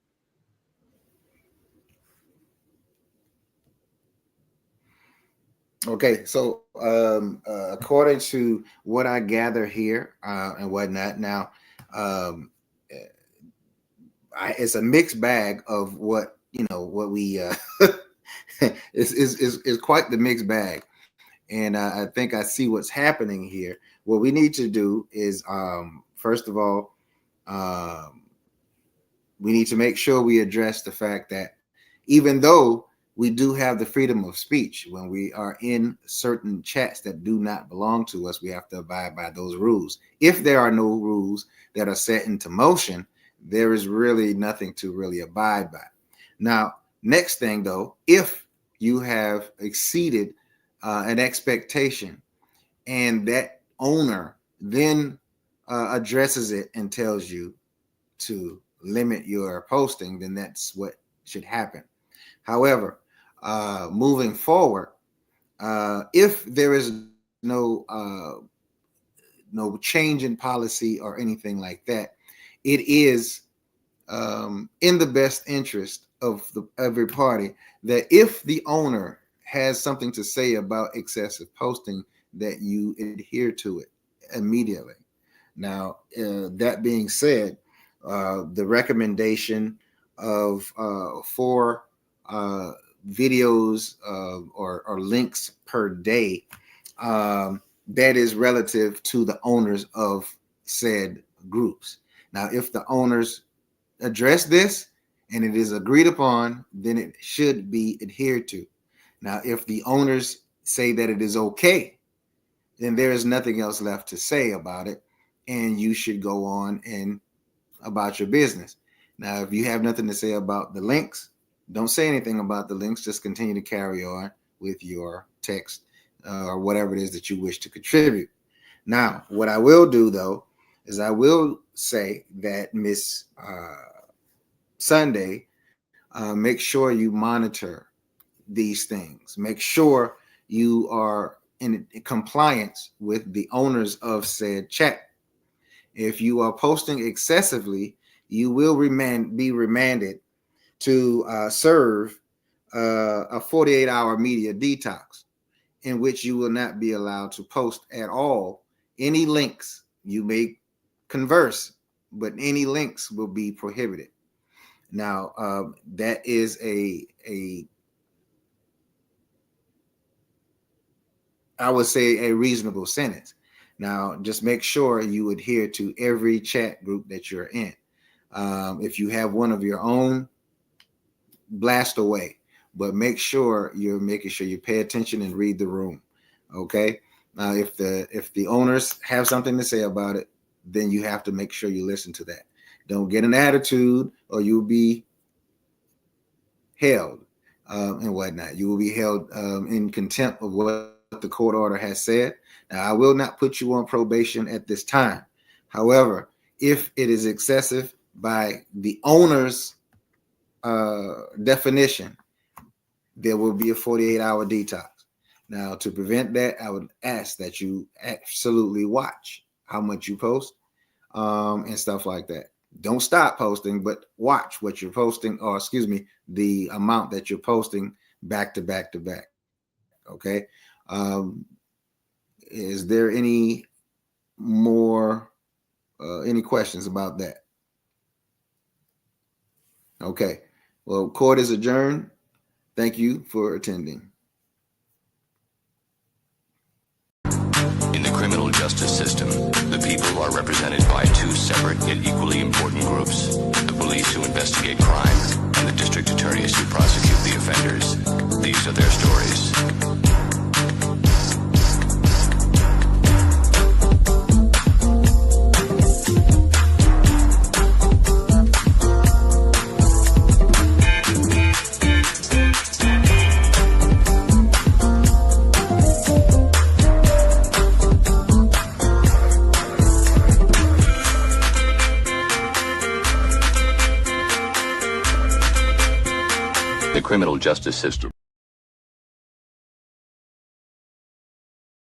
Speaker 4: Okay, so according to what I gather here and whatnot, now it's a mixed bag of what we is quite the mixed bag, and I think I see what's happening here. What we need to do is first of all, we need to make sure we address the fact that even though we do have the freedom of speech, when we are in certain chats that do not belong to us, we have to abide by those rules. If there are no rules that are set into motion, there is really nothing to really abide by. Now, next thing though, if you have exceeded an expectation and that owner then addresses it and tells you to limit your posting, then that's what should happen. However, moving forward, if there is no change in policy or anything like that, it is in the best interest of every party that if the owner has something to say about excessive posting, that you adhere to it immediately. Now, that being said, the recommendation of 4 videos or links per day, that is relative to the owners of said groups. Now, if the owners address this and it is agreed upon, then it should be adhered to. Now, if the owners say that it is okay, then there is nothing else left to say about it, and you should go on and about your business. Now, if you have nothing to say about the links, don't say anything about the links. Just continue to carry on with your text or whatever it is that you wish to contribute. Now, what I will do, though, is I will say that Miss Sundae, make sure you monitor these things. Make sure you are in compliance with the owners of said chat. If you are posting excessively, you will be remanded to serve a 48-hour media detox, in which you will not be allowed to post at all any links. You may converse, but any links will be prohibited. Now, that is I would say a reasonable sentence. Now, just make sure you adhere to every chat group that you're in. If you have one of your own, blast away, but make sure you're making sure you pay attention and read the room. Okay. Now, if the owners have something to say about it, then you have to make sure you listen to that. Don't get an attitude, or you'll be held and whatnot. You will be held in contempt of what the court order has said. Now, I will not put you on probation at this time. However, if it is excessive by the owner's definition, there will be a 48-hour detox. Now, to prevent that, I would ask that you absolutely watch how much you post and stuff like that. Don't stop posting, but watch what you're posting, or excuse me, the amount that you're posting back to back to back. Okay. Is there any more, any questions about that? Okay. Well, court is adjourned. Thank you for attending.
Speaker 1: In the criminal justice system, the people are represented by 2 separate yet equally important groups: the police who investigate crime and the district attorneys who prosecute the offenders. These are their stories. The criminal justice system.